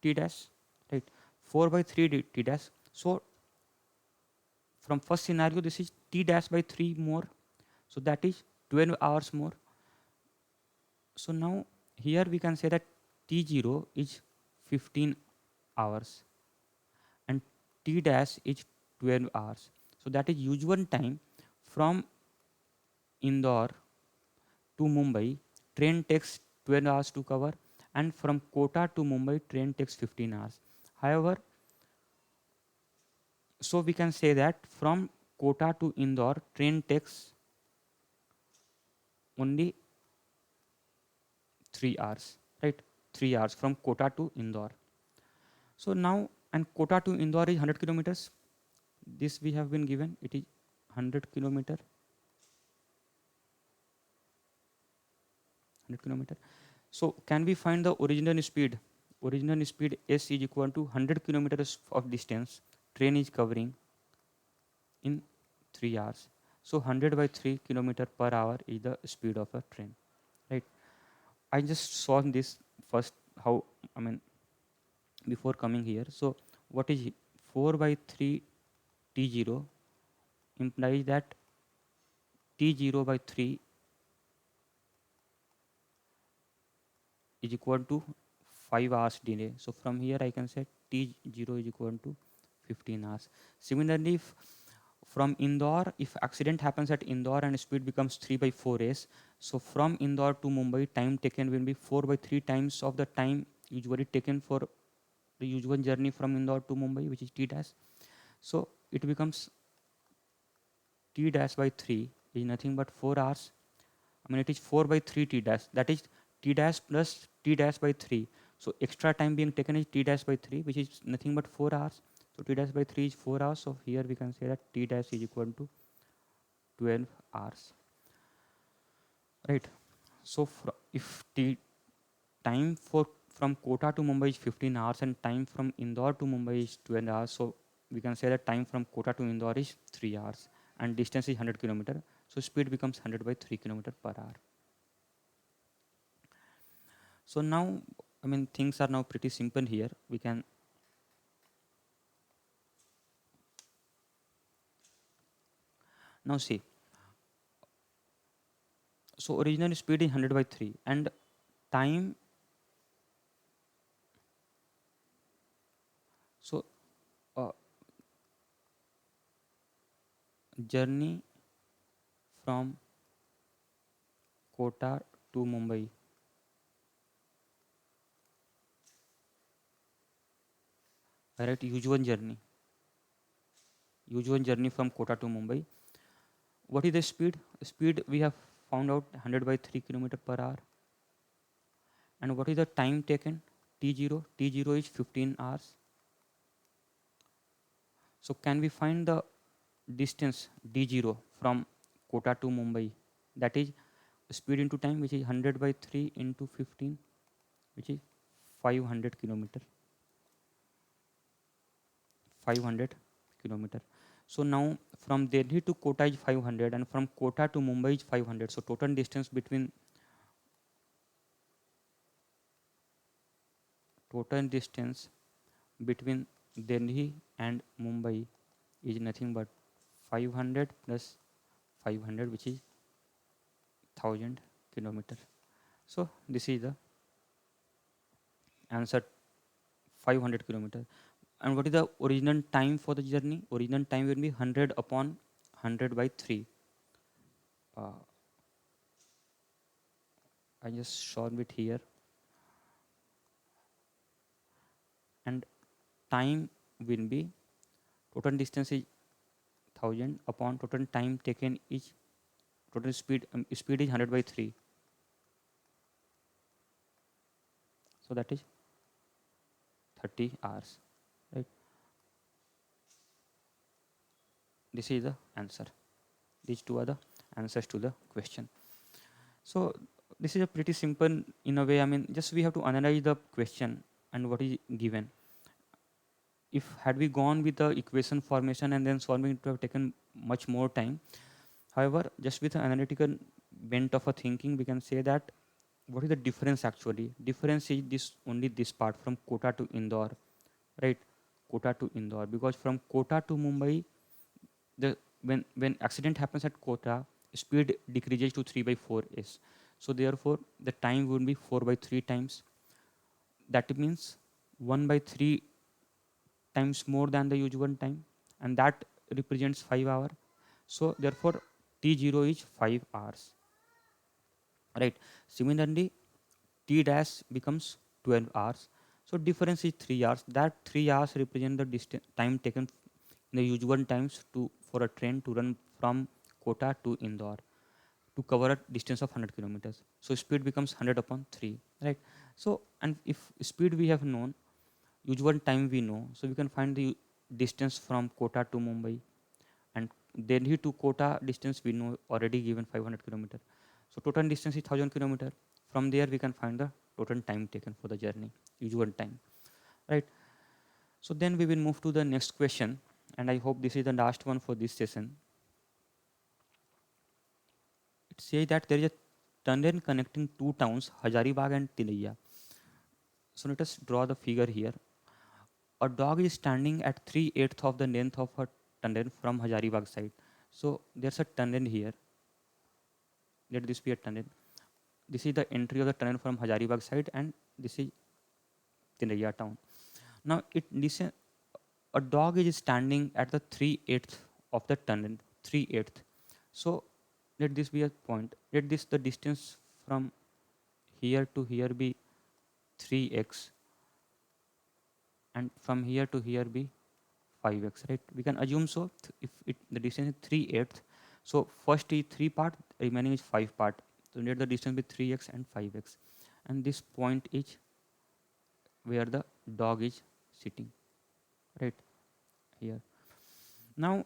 t dash, right? 4 by 3 t dash. So from first scenario this is t dash by 3 more, so that is 12 hours more. So now here we can say that t0 is 15 hours and t dash is 12 hours. So that is usual time from Indore to Mumbai. Train takes 12 hours to cover, and from Kota to Mumbai train takes 15 hours. However, so we can say that from Kota to Indore train takes only 3 hours, right? 3 hours from Kota to Indore. So now, and Kota to Indore is 100 kilometers. This we have been given, it is 100 kilometer, 100 kilometer. So can we find the original speed? Original speed s is equal to 100 kilometers of distance train is covering in 3 hours. So 100 by 3 kilometer per hour is the speed of a train, right? I just saw this first, how, I mean, before coming here. So what is 4 by 3 t0 implies that t0 by 3 is equal to 5 hours delay. So from here I can say t0 is equal to 15 hours. Similarly, from Indore, if accident happens at Indore and speed becomes 3 by 4 s, so from Indore to Mumbai time taken will be 4 by 3 times of the time usually taken for the usual journey from Indore to Mumbai, which is t dash. So it becomes t dash by 3 is nothing but 4 hours. I mean, it is 4 by 3 t dash, that is t dash plus t dash by 3. So extra time being taken is t dash by 3, which is nothing but 4 hours. So t dash by 3 is 4 hours. So here we can say that t dash is equal to 12 hours, right? So if t time for from Kota to Mumbai is 15 hours and time from Indore to Mumbai is 12 hours, so we can say that time from Kota to Indore is 3 hours and distance is 100 kilometer. So speed becomes 100 by 3 kilometer per hour. So now, I mean, things are now pretty simple here. We can now see. So original speed is 100 by 3 and time. So uh, journey from Kota to Mumbai, right? Usual journey from Kota to Mumbai. What is the speed? Speed we have found out 100 by 3 kilometer per hour. And what is the time taken? T0. T0 is 15 hours. So can we find the distance D0 from Kota to Mumbai? That is speed into time, which is 100 by 3 into 15, which is 500 kilometer. 500 kilometer. So now from Delhi to Kota is 500 and from Kota to Mumbai is 500. So total distance between total distance between Delhi and Mumbai is nothing but 500 plus 500, which is 1000 kilometer. So this is the answer, 500 kilometer. And what is the original time for the journey? Original time will be 100 upon 100 by 3. Uh, I just solve it here. And time will be, total distance is 1000 upon total time taken is, total speed, speed is 100 by 3. So that is 30 hours. Right. This is the answer. These two are the answers to the question. So this is a pretty simple in a way. I mean, just we have to analyze the question and what is given. If had we gone with the equation formation and then solving, it would have taken much more time. However, just with the analytical bent of a thinking, we can say that what is the difference actually? Difference is this, only this part from Kota to Indore, right? Kota to Indore, because from Kota to Mumbai, the when accident happens at Kota, speed decreases to 3 by 4 s. So therefore, the time would be 4 by 3 times. That means 1 by 3 times more than the usual time, and that represents 5 hour. So therefore, T0 is 5 hours, right? Similarly, T dash becomes 12 hours. So difference is 3 hours. That 3 hours represent the distance time taken in the usual times to for a train to run from Kota to Indore to cover a distance of 100 kilometers. So speed becomes 100 upon 3, right? So, and if speed we have known, usual time we know, so we can find the distance from Kota to Mumbai, and Delhi to Kota distance we know already given 500 kilometer. So total distance is 1000 kilometer. From there we can find the total time taken for the journey, usual time, right? So then we will move to the next question, and I hope this is the last one for this session. It says that there is a tunnel connecting two towns, Hazaribagh and Tilaiya. So let us draw the figure here. A dog is standing at 3/8 of the length of a tunnel from Hazaribagh side. So there's a tunnel here. Let this be a tunnel. This is the entry of the tunnel from Hazaribagh side, and this is Tilaiya town. Now it listen. A dog is standing at the 3/8 of the tunnel. 3/8. So let this be a point. Let this the distance from here to here be 3x, and from here to here be 5x, right? We can assume so. If the distance is 3/8, so first is 3 part, remaining is 5 part. So let the distance be 3x and 5x, and this point is where the dog is sitting, right here. Now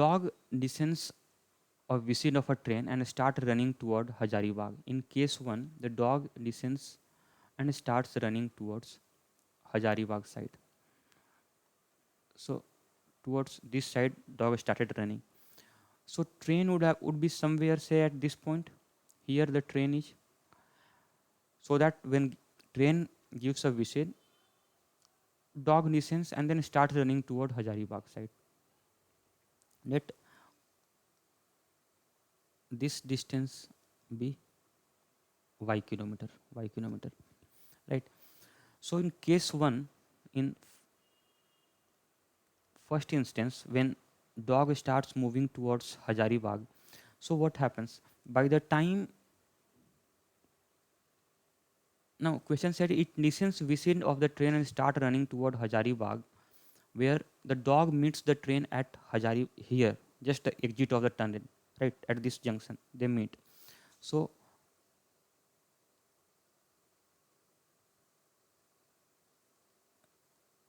dog descends a visit of a train and start running toward Hazaribagh. In case 1, the dog descends and starts running towards Hazaribagh side. So towards this side, dog started running. So train would be somewhere, say at this point. Here the train is, so that when train gives a whistle, dog listens and then starts running toward Hazaribagh side. Let this distance be y kilometer, right? So in case 1, in first instance, when dog starts moving towards Hazaribagh, so what happens? By the time, now question said it listens whistle of the train and start running toward Hazaribagh, where the dog meets the train at Hazari here, just the exit of the tunnel, right at this junction they meet. So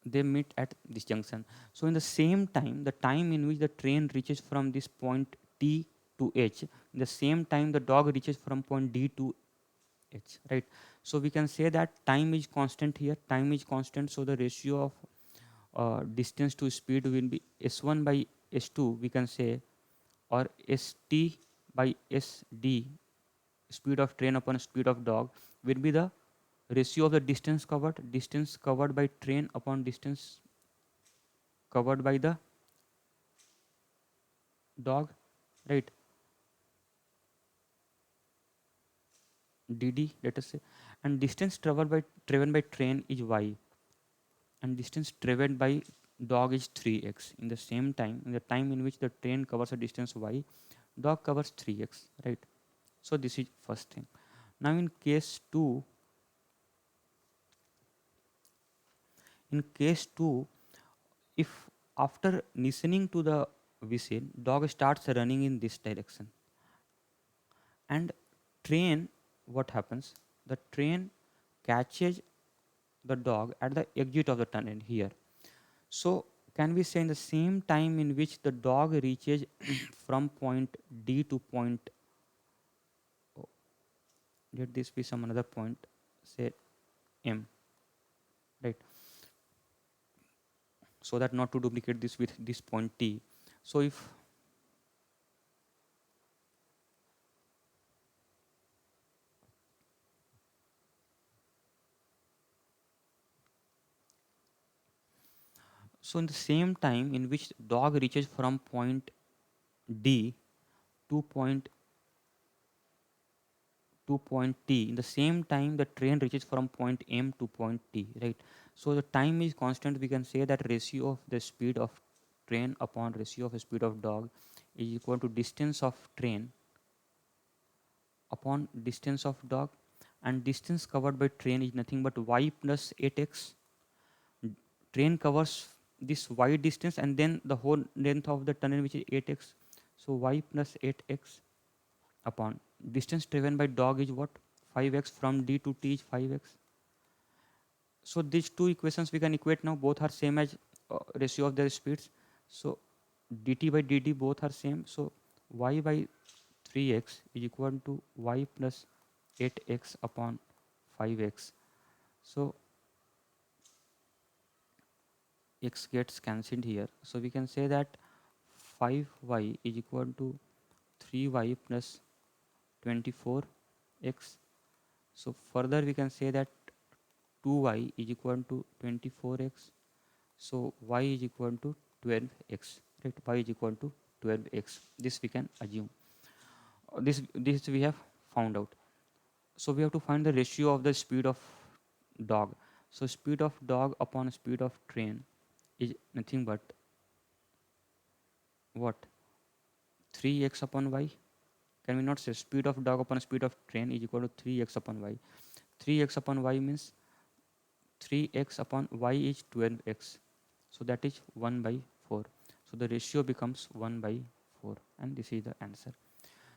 they meet at this junction. So in the same time, the time in which the train reaches from this point T to H, in the same time the dog reaches from point D to H, right? So we can say that time is constant here. Time is constant, so the ratio of distance to speed will be S1 by S2, we can say, or ST by SD, speed of train upon speed of dog, will be the ratio of the distance covered by train upon distance covered by the dog, right? dd, let us say, and distance traveled by train is y, and distance traveled by dog is 3x. In the same time, in the time in which the train covers a distance y, dog covers 3x, right? So this is first thing. Now in case 2, if after listening to the whistle, dog starts running in this direction, and train, what happens? The train catches the dog at the exit of the tunnel here. So can we say in the same time in which the dog reaches from point D to point, oh, let this be some another point, say M, right? So that not to duplicate this with this point T. So if so in the same time in which dog reaches from point D to point T, in the same time the train reaches from point M to point T, right? So the time is constant. We can say that ratio of the speed of train upon ratio of speed of dog is equal to distance of train upon distance of dog, and distance covered by train is nothing but y plus 8x. Train covers this y distance and then the whole length of the tunnel, which is 8x. So y plus 8x upon distance driven by dog is what? 5x. From D to T is 5x. So these two equations we can equate now. Both are same as ratio of their speeds. So dt by dt both are same. So y by 3x is equal to y plus 8x upon 5x. So x gets cancelled here. So we can say that 5y is equal to 3y plus 24x. So further we can say that 2y is equal to 24x. So y is equal to 12x, right? Y is equal to 12x. This we can assume. This we have found out. So we have to find the ratio of the speed of dog. So speed of dog upon speed of train is nothing but what? 3x upon y. Can we not say speed of dog upon speed of train is equal to 3x upon y? 3x upon y means 3x upon y is 12x. So that is 1 by 4. So the ratio becomes 1 by 4, and this is the answer.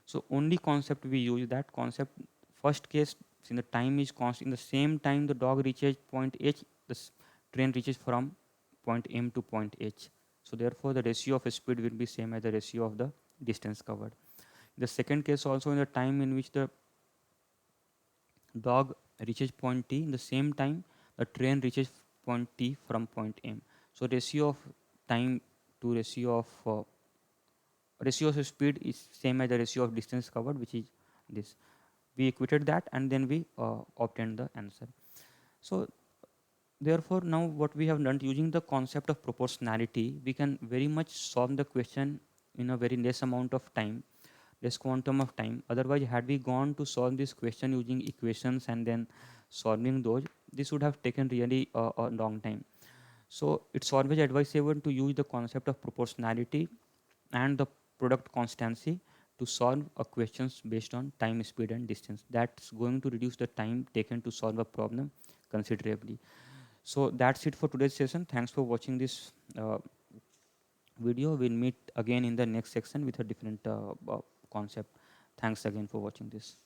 So only concept we use, that concept, first case, in the time is constant, in the same time the dog reaches point H, the train reaches from point M to point H. So therefore the ratio of speed will be same as the ratio of the distance covered. The second case also, in the time in which the dog reaches point T, in the same time the train reaches point T from point M. So ratio of time to ratio of speed is same as the ratio of distance covered, which is this. We equated that and then we obtained the answer. So therefore now what we have learned, using the concept of proportionality, we can very much solve the question in a very less amount of time, less quantum of time. Otherwise, had we gone to solve this question using equations and then solving those, this would have taken really a long time. So it's always advisable to use the concept of proportionality and the product constancy to solve a questions based on time, speed and distance. That's going to reduce the time taken to solve a problem considerably. So that's it for today's session. Thanks for watching this video. We'll meet again in the next section with a different concept. Thanks again for watching this.